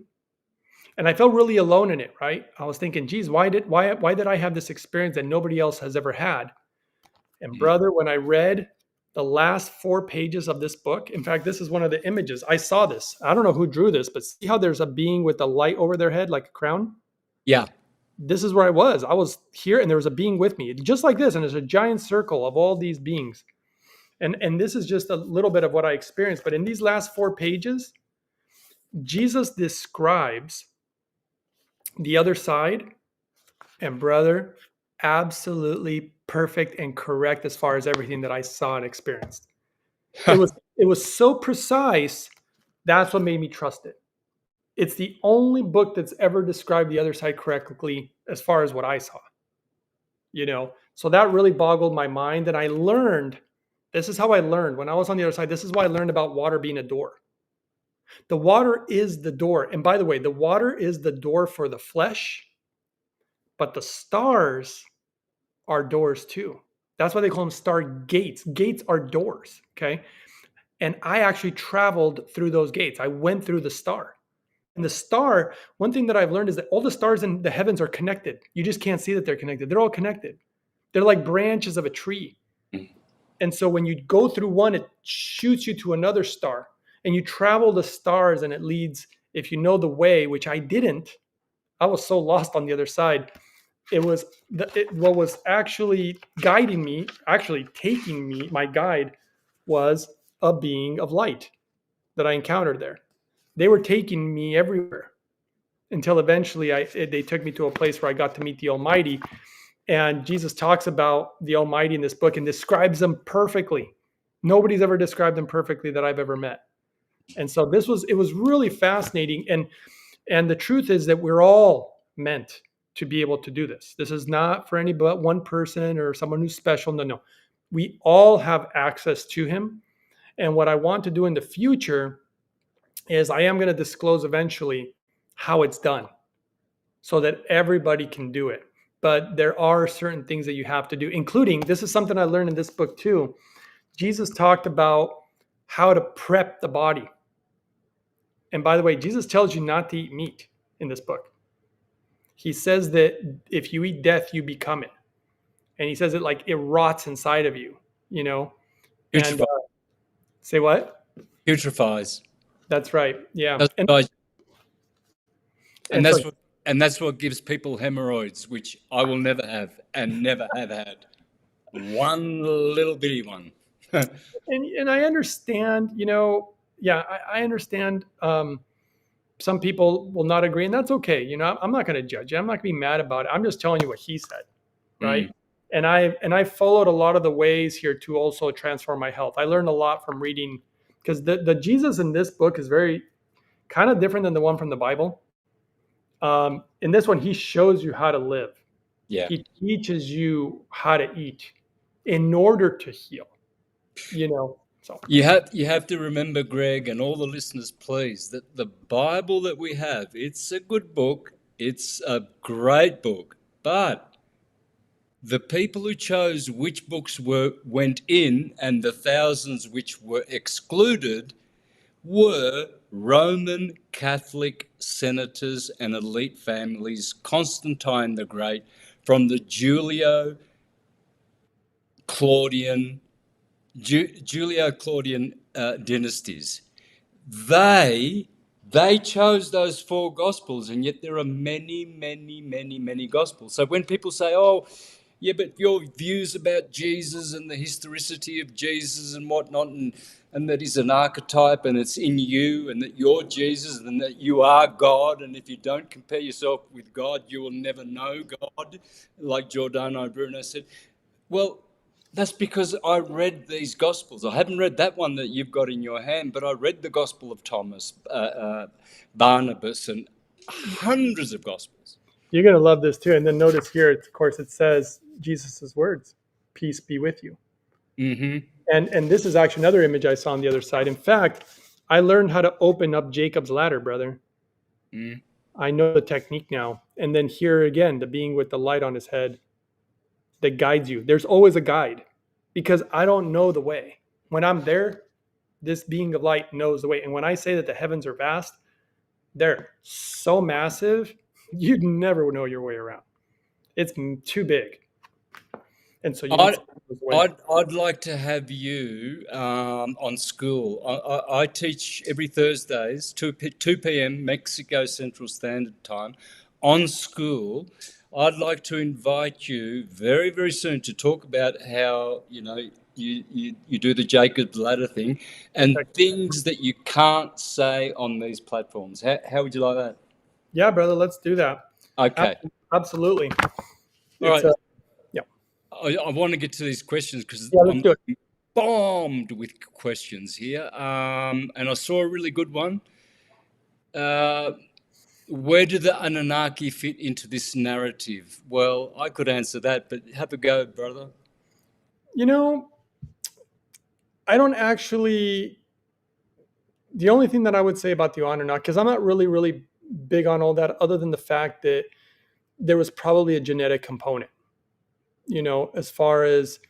And I felt really alone in it, right? I was thinking, geez, why did I have this experience that nobody else has ever had? And brother, when I read the last 4 pages of this book, in fact, this is one of the images. I saw this. I don't know who drew this, but see how there's a being with a light over their head like a crown? Yeah. This is where I was. I was here and there was a being with me, just like this. And there's a giant circle of all these beings. And this is just a little bit of what I experienced. But in these last 4 pages, Jesus describes the other side, and brother, absolutely perfect and correct as far as everything that I saw and experienced. It was so precise. That's what made me trust it. It's the only book that's ever described the other side correctly as far as what I saw. So that really boggled my mind, and I learned, this is how I learned when I was on the other side. This is why I learned about water being a door. The water is the door. And by the way, the water is the door for the flesh, but the stars are doors too. That's why they call them star gates. Gates are doors. Okay. And I actually traveled through those gates. I went through the star. And the star, one thing that I've learned is that all the stars in the heavens are connected. You just can't see that they're connected. They're all connected. They're like branches of a tree. And so when you go through one, it shoots you to another star. And you travel the stars, and it leads, if you know the way, which I didn't, I was so lost on the other side. What was actually guiding me, actually taking me, my guide was a being of light that I encountered there. They were taking me everywhere until eventually they took me to a place where I got to meet the Almighty. And Jesus talks about the Almighty in this book and describes them perfectly. Nobody's ever described them perfectly that I've ever met. And so it was really fascinating. And the truth is that we're all meant to be able to do this. This is not for any but one person or someone who's special. No. We all have access to him. And what I want to do in the future is I am going to disclose eventually how it's done so that everybody can do it. But there are certain things that you have to do, including, this is something I learned in this book too. Jesus talked about how to prep the body. And by the way, Jesus tells you not to eat meat in this book. He says that if you eat death, you become it. And he says it like it rots inside of you, And say what? Putrefies. That's right. Yeah. And that's what gives people hemorrhoids, which I will never have and never have had. One little bitty one. and I understand, I understand. Some people will not agree, and that's okay. I'm not going to judge you. I'm not going to be mad about it. I'm just telling you what he said, right? And I followed a lot of the ways here to also transform my health. I learned a lot from reading, because the Jesus in this book is very kind of different than the one from the Bible. In this one, he shows you how to live. Yeah. He teaches you how to eat in order to heal. So you have to remember, Greg, and all the listeners, please, that the Bible that we have, it's a good book, it's a great book, but the people who chose which books went in and the thousands which were excluded were Roman Catholic senators and elite families, Constantine the Great, from the Julio-Claudian dynasties. They chose those four gospels, and yet there are many, many, many, many gospels. So when people say, "Oh, yeah, but your views about Jesus and the historicity of Jesus and whatnot, and that he's an archetype and it's in you, and that you're Jesus and that you are God, and if you don't compare yourself with God, you will never know God," like Giordano Bruno said. Well, that's because I read these Gospels. I haven't read that one that you've got in your hand, but I read the Gospel of Thomas, Barnabas, and hundreds of Gospels. You're going to love this too. And then notice here, of course, it says Jesus' words, "Peace be with you." Mm-hmm. And this is actually another image I saw on the other side. In fact, I learned how to open up Jacob's ladder, brother. Mm. I know the technique now. And then here again, the being with the light on his head that guides you. There's always a guide, because I don't know the way. When I'm there, this being of light knows the way. And when I say that the heavens are vast, they're so massive, you'd never know your way around. It's too big. And so I'd like to have you on school. I teach every Thursdays, 2 p.m. Mexico Central Standard Time, on school. I'd like to invite you very, very soon to talk about how, you do the Jacob's Ladder thing and things that you can't say on these platforms. How would you like that? Yeah, brother, let's do that. Okay. Absolutely. All right. Yeah. I want to get to these questions because let's do it. bombed with questions here, and I saw a really good one. Uh, where do the Anunnaki fit into this narrative? Well, I could answer that, but have a go, brother. You know, I don't actually. The only thing that I would say about the Anunnaki, because I'm not really big on all that, other than the fact that there was probably a genetic component. As far as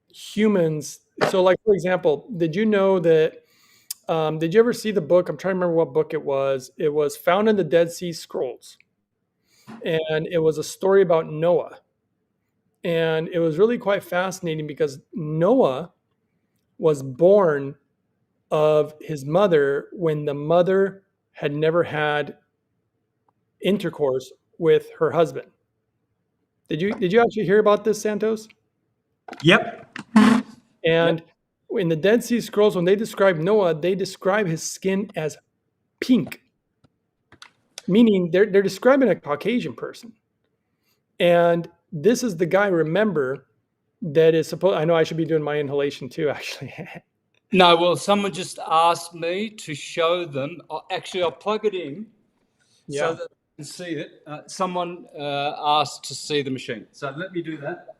humans. So, like for example, did you know that? Did you ever see the book? I'm trying to remember what book it was. It was found in the Dead Sea Scrolls, and it was a story about Noah. And it was really quite fascinating because Noah was born of his mother when the mother had never had intercourse with her husband. Did you actually hear about this, Santos? Yep. Yep. And in the Dead Sea Scrolls, when they describe Noah, they describe his skin as pink, meaning they're describing a Caucasian person. And this is the guy, remember, that is supposed. I know I should be doing my inhalation too, actually. No, well, someone just asked me to show them. Actually, I'll plug it in so Yeah. that they can see it. Someone asked to see the machine. So let me do that.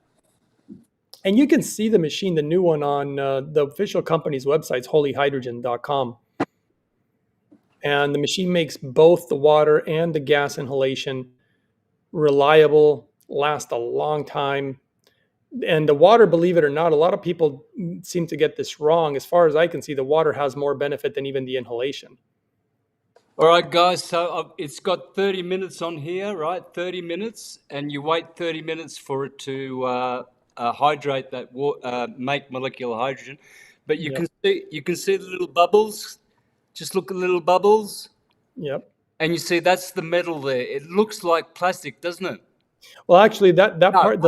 And you can see the machine, the new one, on the official company's website, it's holyhydrogen.com. And the machine makes both the water and the gas inhalation reliable, last a long time. And the water, believe it or not, a lot of people seem to get this wrong. As far as I can see, the water has more benefit than even the inhalation. All right, guys. So it's got 30 minutes on here, right? 30 minutes, and you wait 30 minutes for it to hydrate that make molecular hydrogen. But Yep. you can see the little bubbles. Just look at the little bubbles, Yep. and you see that's the metal there. It looks like plastic, doesn't it? Well, actually, that No, part,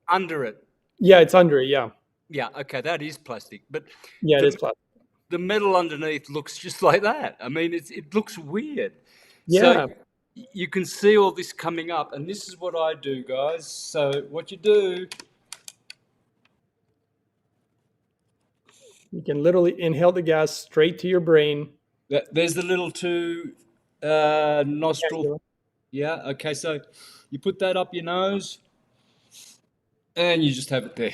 under it. yeah, it's under it. Yeah. Yeah, okay, that is plastic. But Yeah, it the is plastic. the metal underneath looks just like that. I mean, it looks weird. So Yeah. you can see all this coming up, and this is what I do, guys. So what you do, You can literally inhale the gas straight to your brain. there's the little two nostril. Yeah, okay, so you put that up your nose, and you just have it there.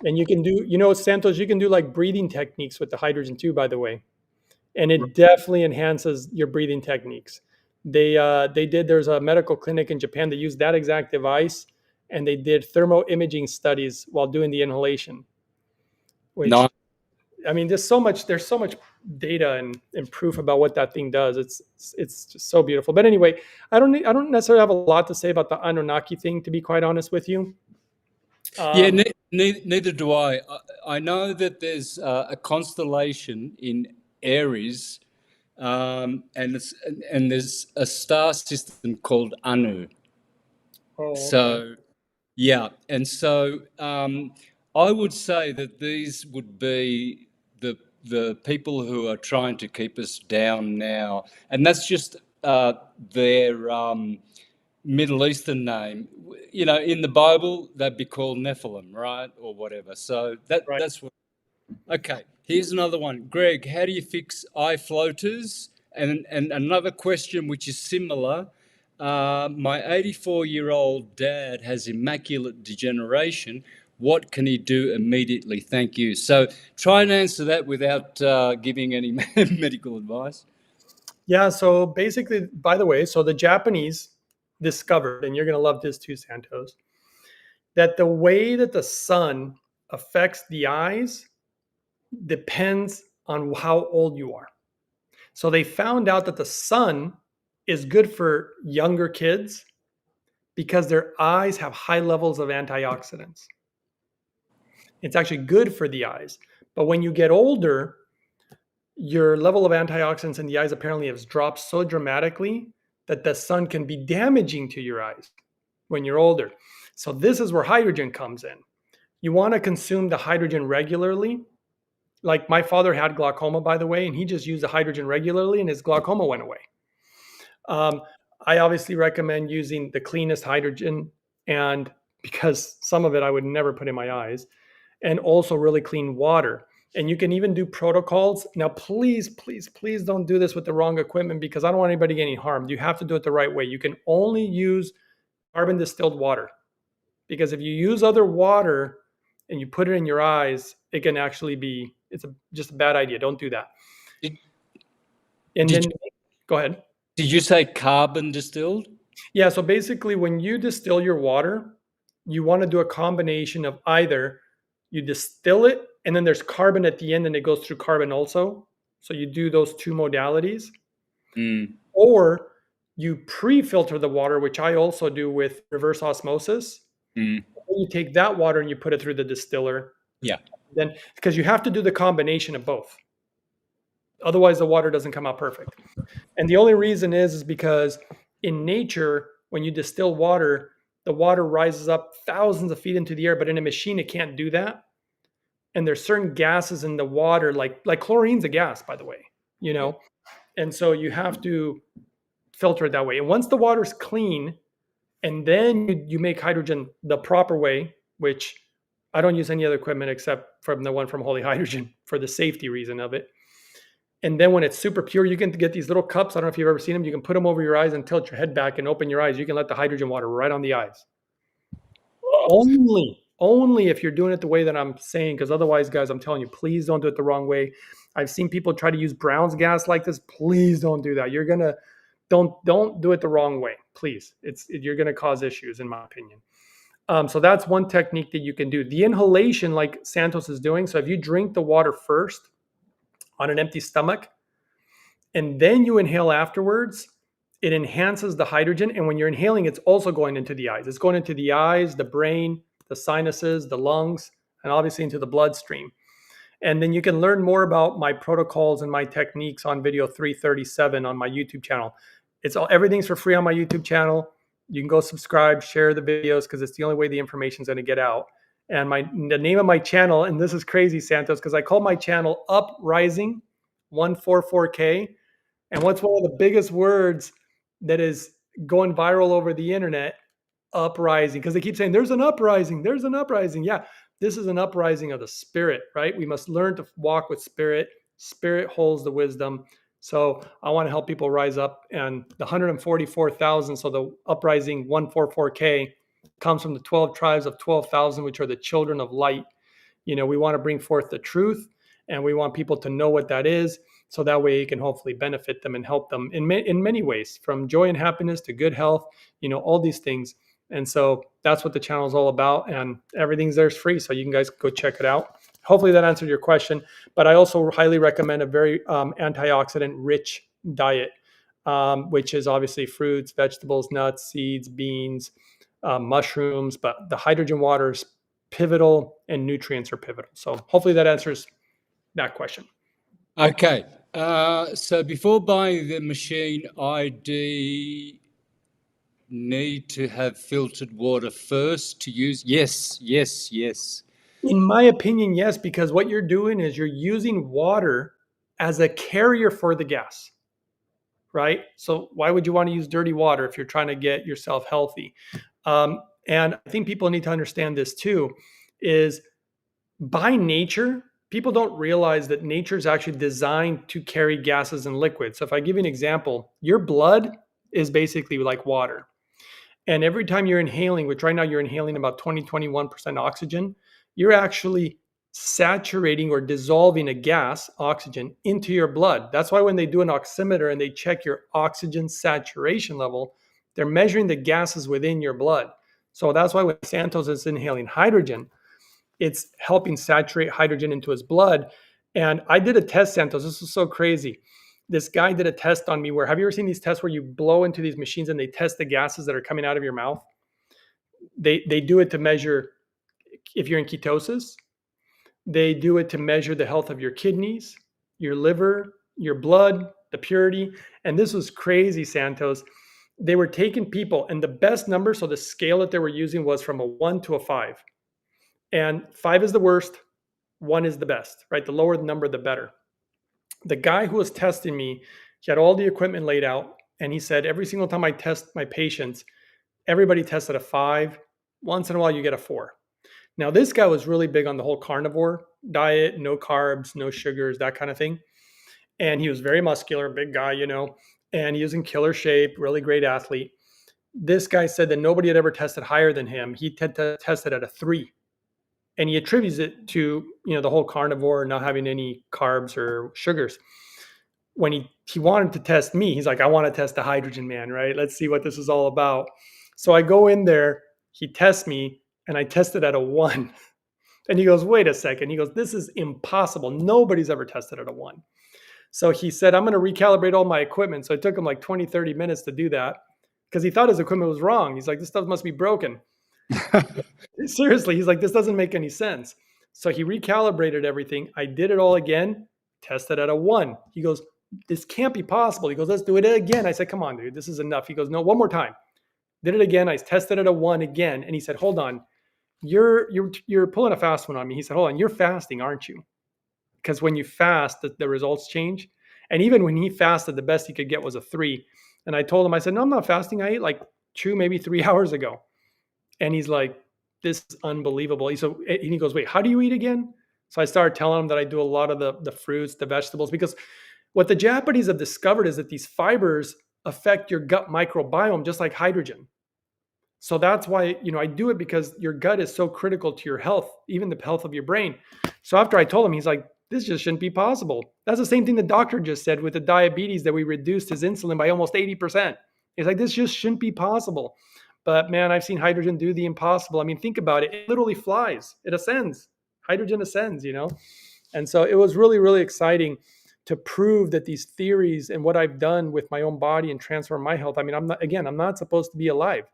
And you can do, Santos, you can do like breathing techniques with the hydrogen too, by the way. And it definitely enhances your breathing techniques. There's a medical clinic in Japan that used that exact device, and they did thermo imaging studies while doing the inhalation, which, No, I mean, there's so much data and proof about what that thing does. It's just so beautiful. But anyway, I don't necessarily have a lot to say about the Anunnaki thing, to be quite honest with you. yeah, Um, neither do I. I know that there's a constellation in Aries, and there's a star system called Anu. oh, okay. So yeah, and so I would say that these would be the people who are trying to keep us down now, and that's just their Middle Eastern name. You know, in the Bible, they'd be called Nephilim, right, or whatever. So Right. that's what. Okay, here's another one. Greg, how do you fix eye floaters? And another question which is similar. My 84-year-old dad has immaculate degeneration. What can he do immediately? Thank you. So try and answer that without giving any medical advice. Yeah, so basically, by the way, so the Japanese discovered, and you're going to love this too, Santos, that the way that the sun affects the eyes depends on how old you are. So they found out that the sun is good for younger kids because their eyes have high levels of antioxidants. It's actually good for the eyes. But when you get older, your level of antioxidants in the eyes apparently has dropped so dramatically that the sun can be damaging to your eyes when you're older. So this is where hydrogen comes in. You want to consume the hydrogen regularly. Like my father had glaucoma, by the way, and he just used the hydrogen regularly and his glaucoma went away. Um, I obviously recommend using the cleanest hydrogen, and because some of it I would never put in my eyes. and also really clean water. And you can even do protocols. Now, please, please, please don't do this with the wrong equipment, because I don't want anybody getting harmed. You have to do it the right way. You can only use carbon distilled water, because if you use other water and you put it in your eyes, it can actually be, just a bad idea. Don't do that. Did, And did then go ahead. Did you say carbon distilled? Yeah, so basically when you distill your water, you want to do a combination of either you distill it and then there's carbon at the end and it goes through carbon also. So you do those two modalities. Or you pre-filter the water, which I also do with reverse osmosis. You take that water and you put it through the distiller. Yeah. Then, because you have to do the combination of both. Otherwise, the water doesn't come out perfect. And the only reason is because in nature, when you distill water, the water rises up thousands of feet into the air, but in a machine, it can't do that. And there's certain gases in the water, like chlorine's a gas, by the way, you know? And so you have to filter it that way. And once the water's clean, and then you make hydrogen the proper way, which I don't use any other equipment except from the one from Holy Hydrogen for the safety reason of it. And then when it's super pure, you can get these little cups. I don't know if you've ever seen them. You can put them over your eyes and tilt your head back and open your eyes. You can let the hydrogen water right on the eyes. Only if you're doing it the way that I'm saying, because otherwise, guys, I'm telling you, please don't do it the wrong way. I've seen people try to use Brown's gas like this. Please don't do that. Don't do it the wrong way. Please. You're gonna cause issues, in my opinion. So that's one technique that you can do. The inhalation, like Santos is doing. So if you drink the water first on an empty stomach, and then you inhale afterwards, it enhances the hydrogen. And when you're inhaling, it's also going into the eyes. It's going into the eyes, the brain, the sinuses, the lungs, and obviously into the bloodstream. And then you can learn more about my protocols and my techniques on video 337 on my YouTube channel. Everything's for free on my YouTube channel. You can go subscribe, share the videos, because it's the only way the information's going to get out. And the name of my channel, and this is crazy, Santos, because I call my channel Uprising 144K. And what's one of the biggest words that is going viral over the internet? Uprising, because they keep saying there's an uprising. Yeah, this is an uprising of the spirit, right? We must learn to walk with spirit. Spirit holds the wisdom. So I want to help people rise up. And the 144,000, so the uprising 144K comes from the 12 tribes of 12,000, which are the children of light. You know, we want to bring forth the truth, and we want people to know what that is. So that way it can hopefully benefit them and help them in many ways, from joy and happiness to good health, you know, all these things. And so that's what the channel is all about, and everything's there is free. So you can guys go check it out. Hopefully that answered your question, but I also highly recommend a very antioxidant rich diet, which is obviously fruits, vegetables, nuts, seeds, beans, mushrooms, but the hydrogen water is pivotal and nutrients are pivotal. So hopefully that answers that question. Okay. So before buying the machine, need to have filtered water first to use? Yes. In my opinion, yes, because what you're doing is you're using water as a carrier for the gas, right? So why would you want to use dirty water if you're trying to get yourself healthy? And I think people need to understand this too, is by nature, people don't realize that nature is actually designed to carry gases and liquids. So if I give you an example, your blood is basically like water. And every time you're inhaling, which right now you're inhaling about 21% oxygen, you're actually saturating or dissolving a gas, oxygen, into your blood. That's why when they do an oximeter and they check your oxygen saturation level, they're measuring the gases within your blood. So that's why when Santos is inhaling hydrogen, it's helping saturate hydrogen into his blood. And I did a test, Santos. This is so crazy. This guy did a test on me where, have you ever seen these tests where you blow into these machines and they test the gases that are coming out of your mouth? They do it to measure if you're in ketosis. They do it to measure the health of your kidneys, your liver, your blood, the purity. And this was crazy, Santos. They were taking people, and the best number, so the scale that they were using was from a 1 to a 5. And 5 is the worst, 1 is the best, right? The lower the number, the better. The guy who was testing me, he had all the equipment laid out, and he said, every single time I test my patients, everybody tests at a 5. Once in a while, you get a 4. Now, this guy was really big on the whole carnivore diet, no carbs, no sugars, that kind of thing. And he was very muscular, big guy, and he was in killer shape, really great athlete. This guy said that nobody had ever tested higher than him. He tested at a 3, and he attributes it to the whole carnivore, not having any carbs or sugars. When he wanted to test me, he's like, I want to test the hydrogen man, right? Let's see what this is all about. So I go in there, he tests me, and I tested at a 1. And he goes, wait a second. He goes, this is impossible. Nobody's ever tested at a 1. So he said, I'm going to recalibrate all my equipment. So it took him like 20, 30 minutes to do that because he thought his equipment was wrong. He's like, this stuff must be broken. Seriously, he's like, this doesn't make any sense. So he recalibrated everything. I did it all again, tested at a 1. He goes, this can't be possible. He goes, let's do it again. I said, come on, dude, this is enough. He goes, no, one more time. Did it again. I tested at a 1 again. And he said, hold on, you're pulling a fast one on me. He said, hold on, you're fasting, aren't you? Because when you fast, the results change. And even when he fasted, the best he could get was a 3. And I told him, I said, no, I'm not fasting. I ate like 2, maybe 3 hours ago. And he's like, this is unbelievable. And he goes, wait, how do you eat again? So I started telling him that I do a lot of the fruits, the vegetables, because what the Japanese have discovered is that these fibers affect your gut microbiome just like hydrogen. So that's why, I do it, because your gut is so critical to your health, even the health of your brain. So after I told him, he's like, this just shouldn't be possible. That's the same thing the doctor just said with the diabetes, that we reduced his insulin by almost 80%. He's like, this just shouldn't be possible. But man, I've seen hydrogen do the impossible. I mean, think about it. It literally flies. It ascends. Hydrogen ascends, And so it was really, really exciting to prove that these theories and what I've done with my own body and transform my health. I mean, I'm not supposed to be alive.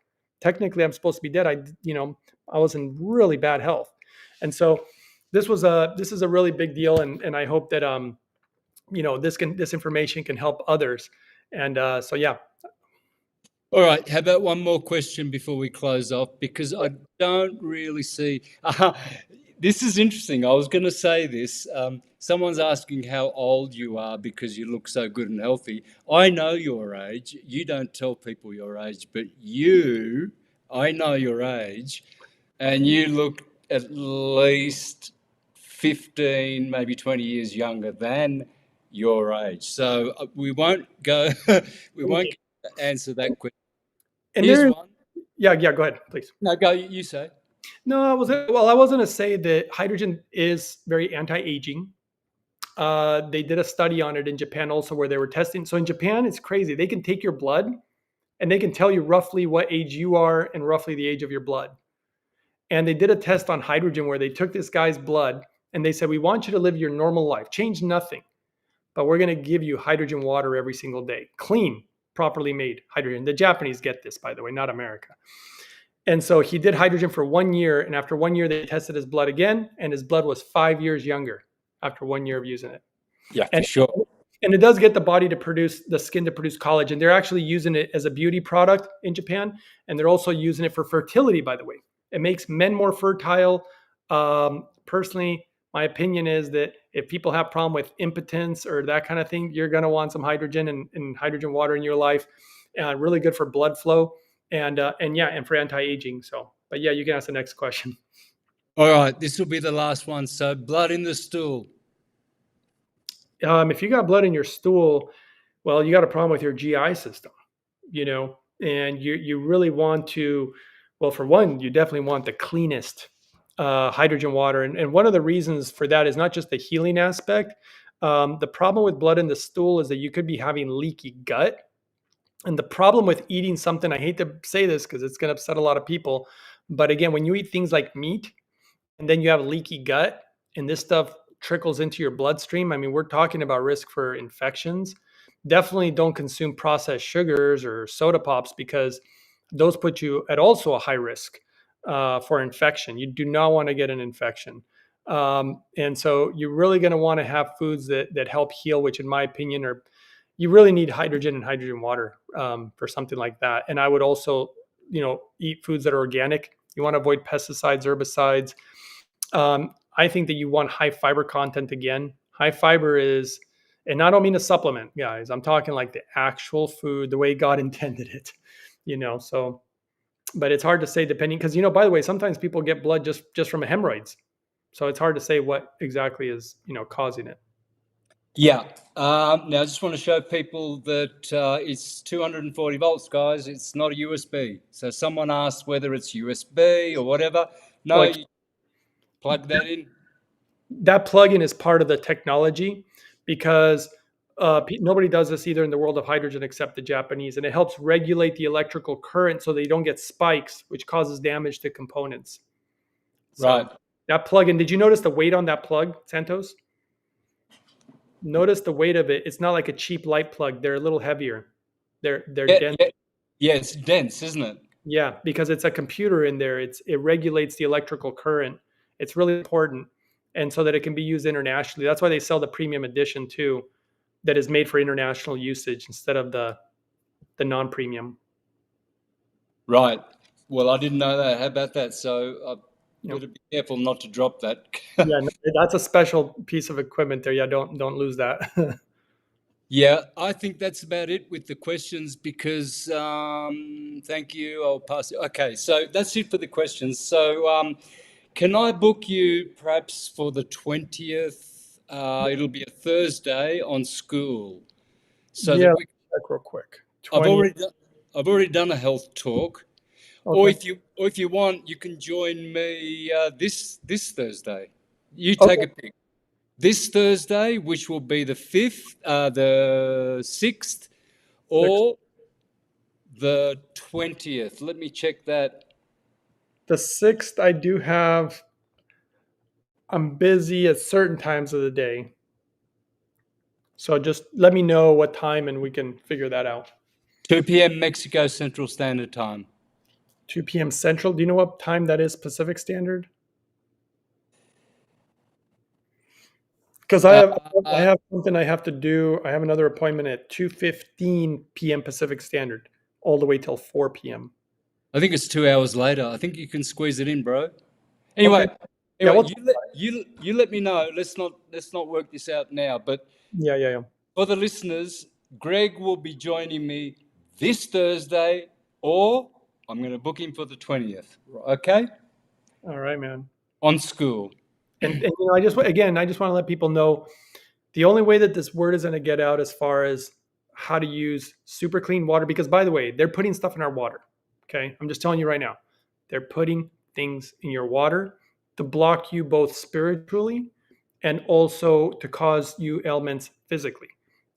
Technically, I'm supposed to be dead. I was in really bad health. And so this is a really big deal. And I hope that, this information can help others. And so, yeah. All right. How about one more question before we close off? Because I don't really see. This is interesting. I was going to say this. Someone's asking how old you are because you look so good and healthy. I know your age. You don't tell people your age, but I know your age, and you look at least 15, maybe 20 years younger than your age. So we won't go. We won't answer that question. And Here's one. Yeah, go ahead, please. No, go. You say. No, I was going to say that hydrogen is very anti-aging. They did a study on it in Japan also, where they were testing. So in Japan, it's crazy. They can take your blood and they can tell you roughly what age you are and roughly the age of your blood. And they did a test on hydrogen where they took this guy's blood and they said, we want you to live your normal life, change nothing, but we're going to give you hydrogen water every single day, clean, properly made hydrogen. The Japanese get this, by the way, not America. And so he did hydrogen for 1 year. And after 1 year, they tested his blood again, and his blood was 5 years younger after 1 year of using it. Yeah, for sure. And it does get the skin to produce collagen. They're actually using it as a beauty product in Japan. And they're also using it for fertility, by the way. It makes men more fertile. Personally, my opinion is that if people have problem with impotence or that kind of thing, you're going to want some hydrogen and hydrogen water in your life. Really good for blood flow and for anti-aging. So, but yeah, you can ask the next question. All right, this will be the last one. So, blood in the stool. If you got blood in your stool, well, you got a problem with your GI system, and you really want to, well, for one, you definitely want the cleanest hydrogen water. And one of the reasons for that is not just the healing aspect. The problem with blood in the stool is that you could be having leaky gut. And the problem with eating something, I hate to say this because it's going to upset a lot of people, but again, when you eat things like meat and then you have leaky gut and this stuff trickles into your bloodstream, I mean, we're talking about risk for infections. Definitely don't consume processed sugars or soda pops because those put you at also a high risk for infection. You do not want to get an infection. And so you're really going to want to have foods that help heal, which in my opinion you really need hydrogen and hydrogen water for something like that. And I would also, eat foods that are organic. You want to avoid pesticides, herbicides. I think that you want high fiber content again. High fiber is, and I don't mean a supplement, guys. I'm talking like the actual food, the way God intended it, so but it's hard to say depending because by the way, sometimes people get blood just from hemorrhoids, so it's hard to say what exactly is causing it. Yeah. Now, I just want to show people that it's 240 volts, guys. It's not a USB. So someone asked whether it's USB or whatever. No, Like you plug that in. that plugin is part of the technology because nobody does this either in the world of hydrogen except the Japanese, and it helps regulate the electrical current so they don't get spikes, which causes damage to components. So Right. that plugin, did you notice the weight on that plug, Santos? Notice the weight of it. It's not like a cheap light plug. They're a little heavier. They're Yeah, dense. yeah, yeah, it's dense, isn't it? Yeah, because it's a computer in there. It regulates the electrical current. It's really important, and so that it can be used internationally. That's why they sell the premium edition too, that is made for international usage instead of the non-premium. Right. Well, I didn't know that. How about that? So I better be careful not to drop that. Yeah, no, that's a special piece of equipment there. Yeah, don't lose that. Yeah, I think that's about it with the questions because thank you. I'll pass it. Okay, so that's it for the questions. So can I book you perhaps for the 20th? It'll be a Thursday on school, so Yeah, that we. check real quick. I've 20. already done a health talk, or Okay. if you want, you can join me this Thursday. You take Okay. a pick. This Thursday, which will be the 5th, the 6th, or the 20th. Let me check that. The 6th, I do have. I'm busy at certain times of the day. So just let me know what time and we can figure that out. 2 p.m. Mexico Central Standard Time. 2 p.m. Central. Do you know what time that is Pacific Standard? Because I Uh, have something I have to do. I have another appointment at 2:15 p.m. Pacific Standard, all the way till 4 p.m. I think it's 2 hours later. I think you can squeeze it in, bro. Okay. Anyway, Yeah. Well. you let me know. Let's not work this out now. But Yeah. for the listeners, Greg will be joining me this Thursday, or I'm going to book him for the 20th. Okay, All right, man. on school. And I just want to let people know the only way that this word is going to get out as far as how to use super clean water, because by the way, they're putting stuff in our water. Okay. I'm just telling you right now, they're putting things in your water to block you both spiritually and also to cause you ailments physically.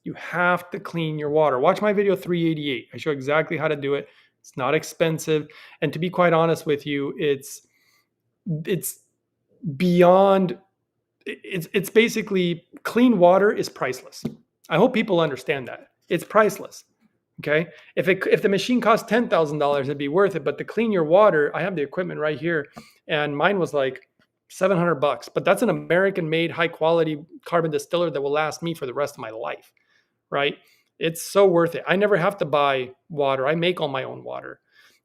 You have to clean your water. Watch my video 388. I show exactly how to do it. It's not expensive. And to be quite honest with you, it's beyond it's basically clean water is priceless. I hope people understand that. It's priceless. Okay. If the machine costs $10,000, it'd be worth it. But to clean your water, I have the equipment right here, and mine was like $700. But that's an American-made, high-quality carbon distiller that will last me for the rest of my life. Right? It's so worth it. I never have to buy water. I make all my own water.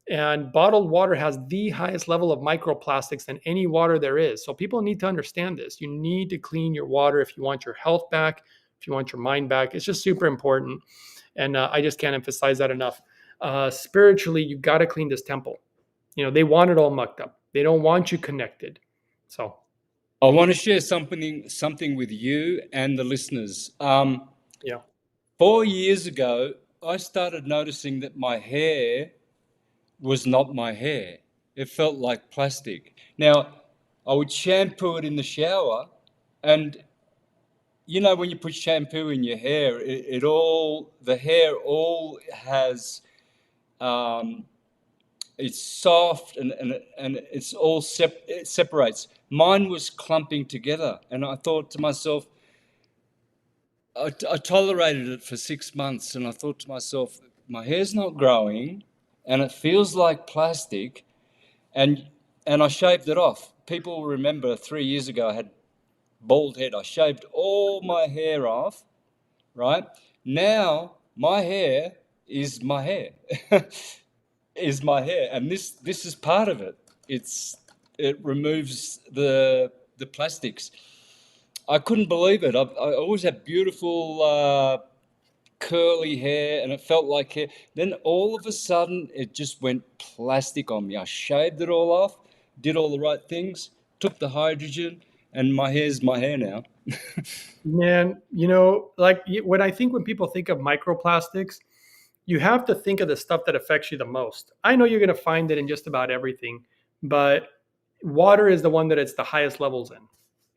And bottled water has the highest level of microplastics than any water there is. So people need to understand this. You need to clean your water if you want your health back, if you want your mind back. It's just super important. And I just can't emphasize that enough. Spiritually, you got to clean this temple. They want it all mucked up. They don't want you connected. So I want to share something with you and the listeners. yeah. 4 years ago, I started noticing that my hair was not my hair. It felt like plastic. Now, I would shampoo it in the shower, and when you put shampoo in your hair, the hair all has, it's soft and it's all it separates. Mine was clumping together, and I thought to myself, I tolerated it for 6 months, and I thought to myself, my hair's not growing, and it feels like plastic, and I shaved it off. People remember 3 years ago I had bald head. I shaved all my hair off. Right now, my hair is my hair, is my hair, and this is part of it. It removes the plastics. I couldn't believe it. I always had beautiful curly hair and it felt like hair. Then all of a sudden it just went plastic on me. I shaved it all off, did all the right things, took the hydrogen, and my hair's my hair now. Man, like when people think of microplastics, you have to think of the stuff that affects you the most. I know you're going to find it in just about everything, but water is the one that it's the highest levels in.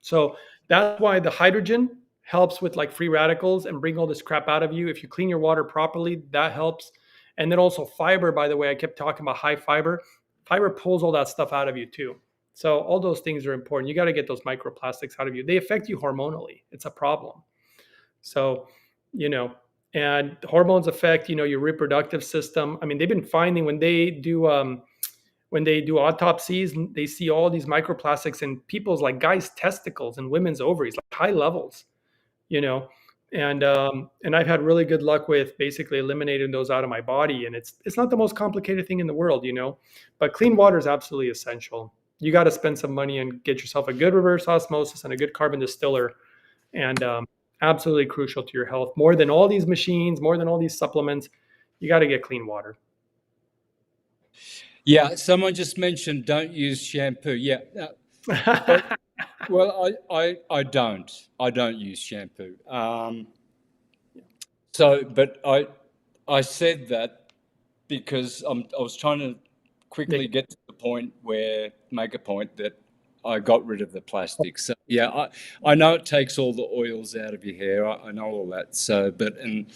So that's why the hydrogen helps with like free radicals and bring all this crap out of you. If you clean your water properly, that helps. And then also fiber, by the way, I kept talking about high fiber. Fiber pulls all that stuff out of you too. So all those things are important. You got to get those microplastics out of you. They affect you hormonally. It's a problem. So, you know, and hormones affect, your reproductive system. I mean, they've been finding when they do autopsies, they see all these microplastics in people's like guys' testicles and women's ovaries, like high levels, you know. And I've had really good luck with basically eliminating those out of my body. And it's not the most complicated thing in the world, but clean water is absolutely essential. You got to spend some money and get yourself a good reverse osmosis and a good carbon distiller, and absolutely crucial to your health. More than all these machines, more than all these supplements, you got to get clean water. Yeah, someone just mentioned don't use shampoo. Yeah. Well, I don't use shampoo. But I said that because I was trying to quickly get to the point make a point that I got rid of the plastic. So yeah, I know it takes all the oils out of your hair. I know all that. So, and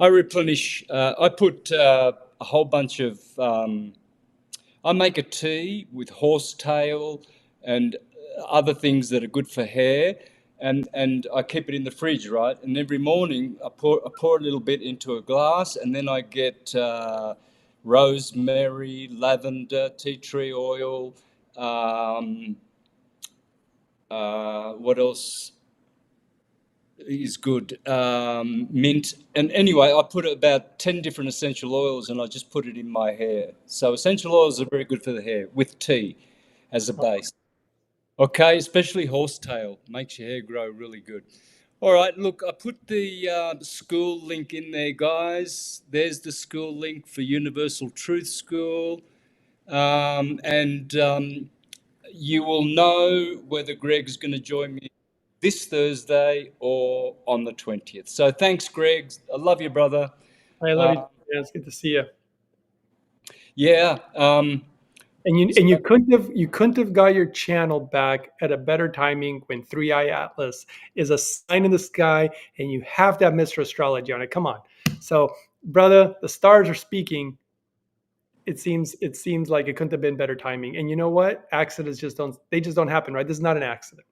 I replenish. I put a whole bunch of. I make a tea with horsetail and other things that are good for hair, and I keep it in the fridge, right? And every morning I pour a little bit into a glass, and then I get rosemary, lavender, tea tree oil. What else is good? Mint. And anyway, I put about 10 different essential oils and I just put it in my hair. So essential oils are very good for the hair with tea as a base. Okay, especially horsetail makes your hair grow really good. All right, look, I put the school link in there, guys. There's the school link for Universal Truth School. And you will know whether Greg's going to join me this Thursday or on the 20th. So thanks, Greg. I love you, brother. I love you. Man. It's good to see you. Yeah. And you couldn't have got your channel back at a better timing when 3i Atlas is a sign in the sky and you have to have Mr. Astrology on it. Come on. So, brother, the stars are speaking. It seems like it couldn't have been better timing. And you know what? Accidents just don't happen, right? This is not an accident.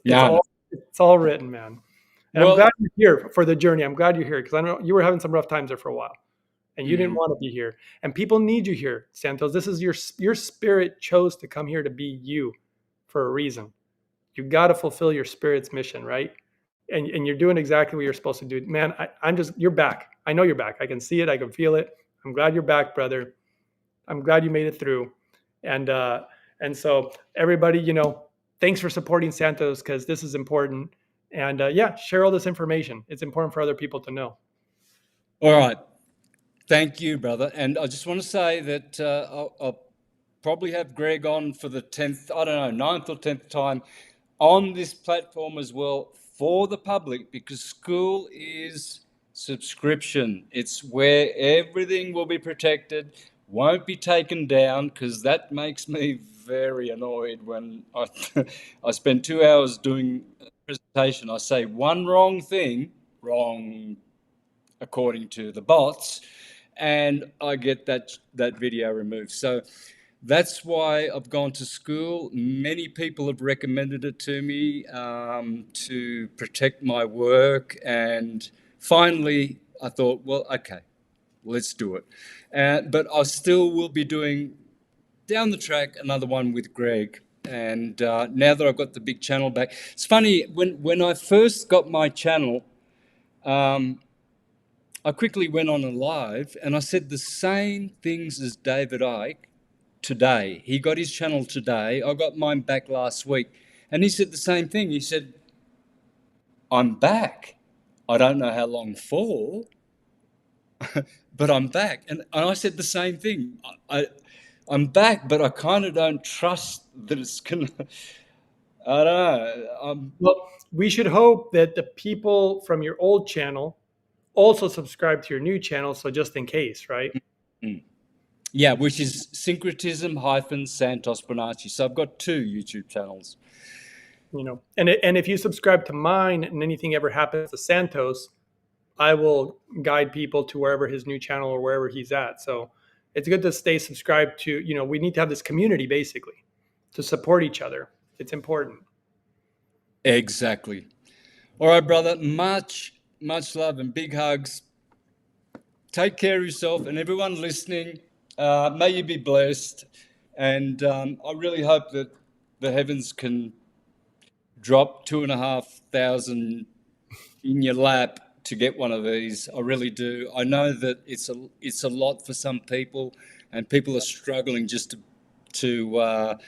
It's all written, man. And I'm glad you're here for the journey. I'm glad you're here because I know you were having some rough times there for a while. And you didn't want to be here. And people need you here, Santos. This is your spirit chose to come here to be you for a reason. You got to fulfill your spirit's mission, right? And you're doing exactly what you're supposed to do. Man, you're back. I know you're back. I can see it. I can feel it. I'm glad you're back, brother. I'm glad you made it through. And so everybody, thanks for supporting Santos because this is important. And share all this information. It's important for other people to know. All right. Thank you, brother. And I just want to say that I'll probably have Greg on for the 10th, I don't know, 9th or 10th time on this platform as well for the public because school is subscription. It's where everything will be protected, won't be taken down because that makes me very annoyed when I spend 2 hours doing a presentation. I say one wrong thing, wrong according to the bots, and I get that video removed. So that's why I've gone to school. Many people have recommended it to me to protect my work. And finally, I thought, well, okay, let's do it. But I still will be doing down the track another one with Greg. And now that I've got the big channel back, it's funny, when I first got my channel, I quickly went on a live and I said the same things as David Icke today. He got his channel today. I got mine back last week. And he said the same thing. He said, I'm back. I don't know how long for, but I'm back. And I said the same thing. I'm back, but I kind of don't trust that it's gonna. I don't know. Well, we should hope that the people from your old channel also subscribe to your new channel, so just in case, right? Yeah, which is Syncretism hyphen Santos Bonacci. So I've got two YouTube channels. And if you subscribe to mine and anything ever happens to Santos, I will guide people to wherever his new channel or wherever he's at. So it's good to stay subscribed to. We need to have this community basically to support each other. It's important. Exactly. All right, brother. Much love and big hugs. Take care of yourself and everyone listening. May you be blessed. And I really hope that the heavens can drop 2,500 in your lap to get one of these. I really do. I know that it's a lot for some people, and people are struggling just to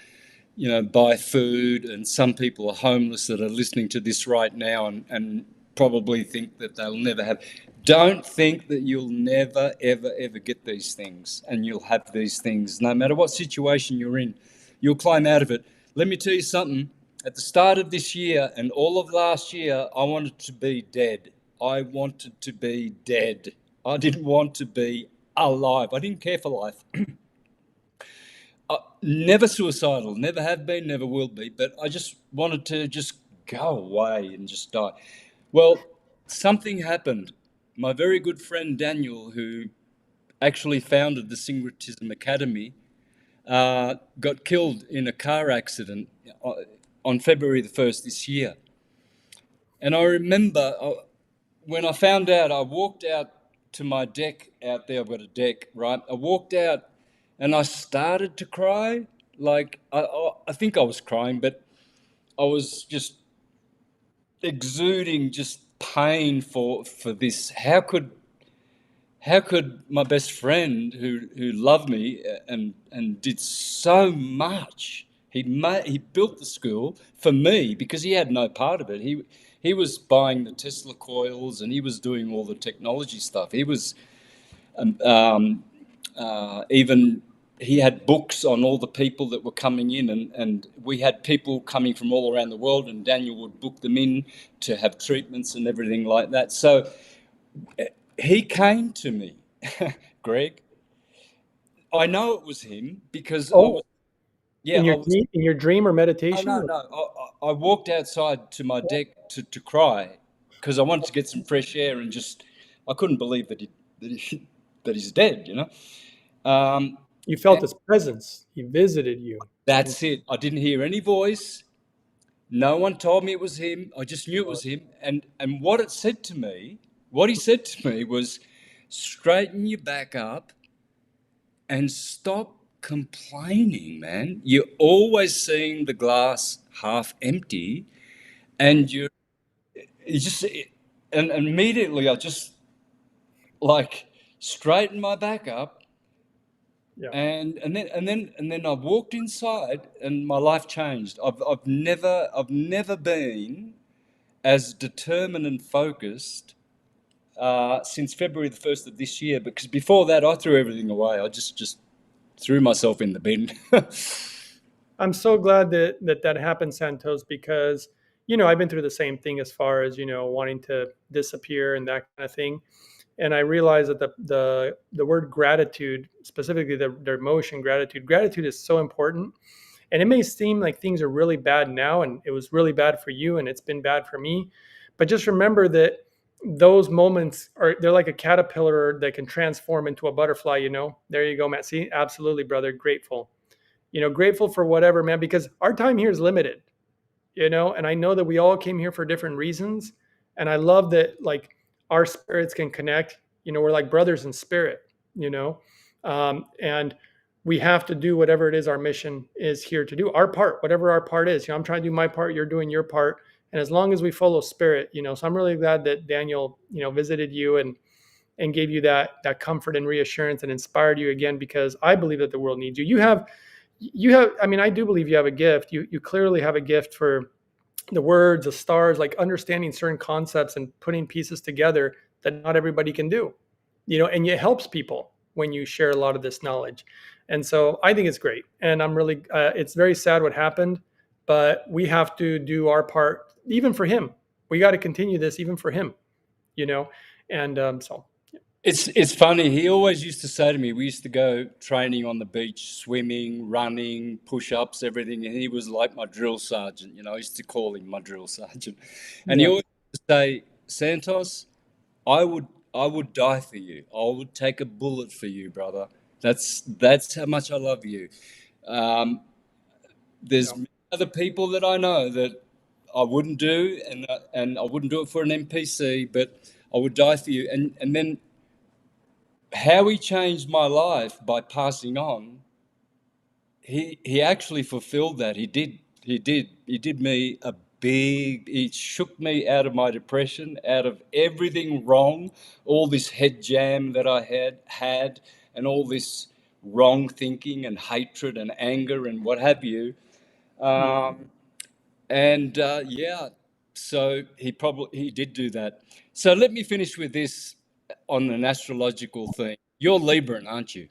buy food, and some people are homeless that are listening to this right now and probably think that they'll never have. Don't think that you'll never, ever, ever get these things, and you'll have these things. No matter what situation you're in, you'll climb out of it. Let me tell you something. At the start of this year and all of last year, I wanted to be dead. I wanted to be dead. I didn't want to be alive. I didn't care for life. Never suicidal, never have been, never will be, but I just wanted to just go away and just die. Well, something happened. My very good friend Daniel, who actually founded the Syncretism Academy, got killed in a car accident on February the 1st this year. And I remember when I found out, I walked out to my deck out there. I've got a deck, right? I walked out and I started to cry. Like, I think I was crying, but I was just exuding just pain for this. How could my best friend who loved me and did so much, he built the school for me because he had no part of it. He was buying the Tesla coils and he was doing all the technology stuff. He was even he had books on all the people that were coming in, and we had people coming from all around the world, and Daniel would book them in to have treatments and everything like that. So he came to me, Greg. I know it was him because I was, yeah, I was. In your dream or Oh, meditation? no. I walked outside to my deck to cry because I wanted to get some fresh air and just I couldn't believe that he's dead. You felt his presence. He visited you. That's it. I didn't hear any voice. No one told me it was him. I just knew it was him. And what he said to me was, straighten your back up and stop complaining, man. You're always seeing the glass half empty, and you just and immediately I just like straightened my back up. Yeah. And then I walked inside, and my life changed. I've never been as determined and focused since February the 1st of this year. Because before that, I threw everything away. I just threw myself in the bin. I'm so glad that happened, Santos, because I've been through the same thing as far as wanting to disappear and that kind of thing. And I realized that the word gratitude, specifically the emotion gratitude is so important. And it may seem like things are really bad now, and it was really bad for you, and it's been bad for me. But just remember that those moments they're like a caterpillar that can transform into a butterfly. There you go, Matt. See, absolutely, brother. Grateful. Grateful for whatever, man, because our time here is limited. And I know that we all came here for different reasons, and I love that, like, our spirits can connect. We're like brothers in spirit. And we have to do whatever it is our mission is here to do, our part, whatever our part is. I'm trying to do my part, you're doing your part, and as long as we follow spirit, so I'm really glad that Daniel visited you and gave you that comfort and reassurance and inspired you again, because I believe that the world needs you. You have, I mean, I do believe you have a gift. You clearly have a gift for the words, the stars, like understanding certain concepts and putting pieces together that not everybody can do. and it helps people when you share a lot of this knowledge. And so I think it's great. And I'm really, it's very sad what happened, but we have to do our part, even for him. We got to continue this even for him, and so. It's funny. He always used to say to me, we used to go training on the beach, swimming, running, push-ups, everything, and he was like my drill sergeant. I used to call him my drill sergeant. And he always used to say, Santos, I would die for you. I would take a bullet for you, brother. That's how much I love you. There's other people that I know that I wouldn't do, and I wouldn't do it for an NPC, but I would die for you. And then how he changed my life by passing on, he actually fulfilled that. He did me a big, he shook me out of my depression, out of everything wrong, all this head jam that I had, and all this wrong thinking and hatred and anger and what have you. So he did do that. So let me finish with this on an astrological thing. You're Libran, aren't you?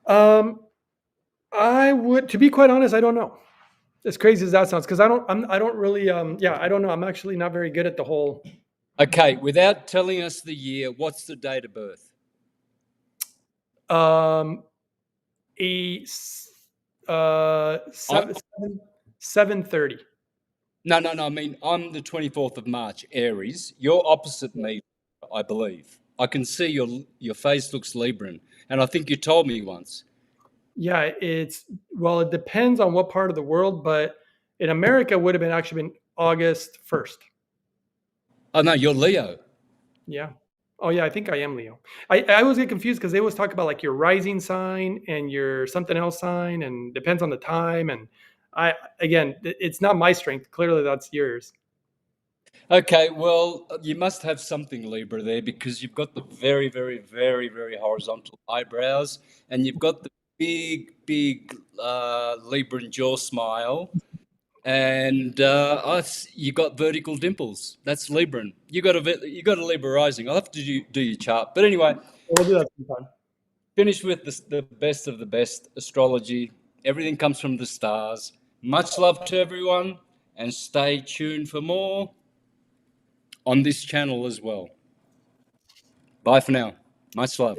I would, to be quite honest, I don't know. As crazy as that sounds, because I don't really, I don't know. I'm actually not very good at the whole. Okay, without telling us the year, what's the date of birth? 7:30. No. I mean, I'm the 24th of March, Aries. You're opposite me, I believe. I can see your face looks Libran, and I think you told me once. Yeah, it depends on what part of the world, but in America would have been August 1st. Oh no, you're Leo. Yeah. Oh yeah, I think I am Leo. I always get confused because they always talk about like your rising sign and your something else sign, and depends on the time. And it's not my strength. Clearly, that's yours. Okay, well, you must have something Libra there, because you've got the very, very, very, very horizontal eyebrows, and you've got the big, big Libran jaw smile, and you got vertical dimples. That's Libran. You got a Libra rising. I'll have to do your chart, but anyway, We'll do that sometime. finish with the best of the best astrology. Everything comes from the stars. Much love to everyone, and stay tuned for more on this channel as well. Bye for now. Much love.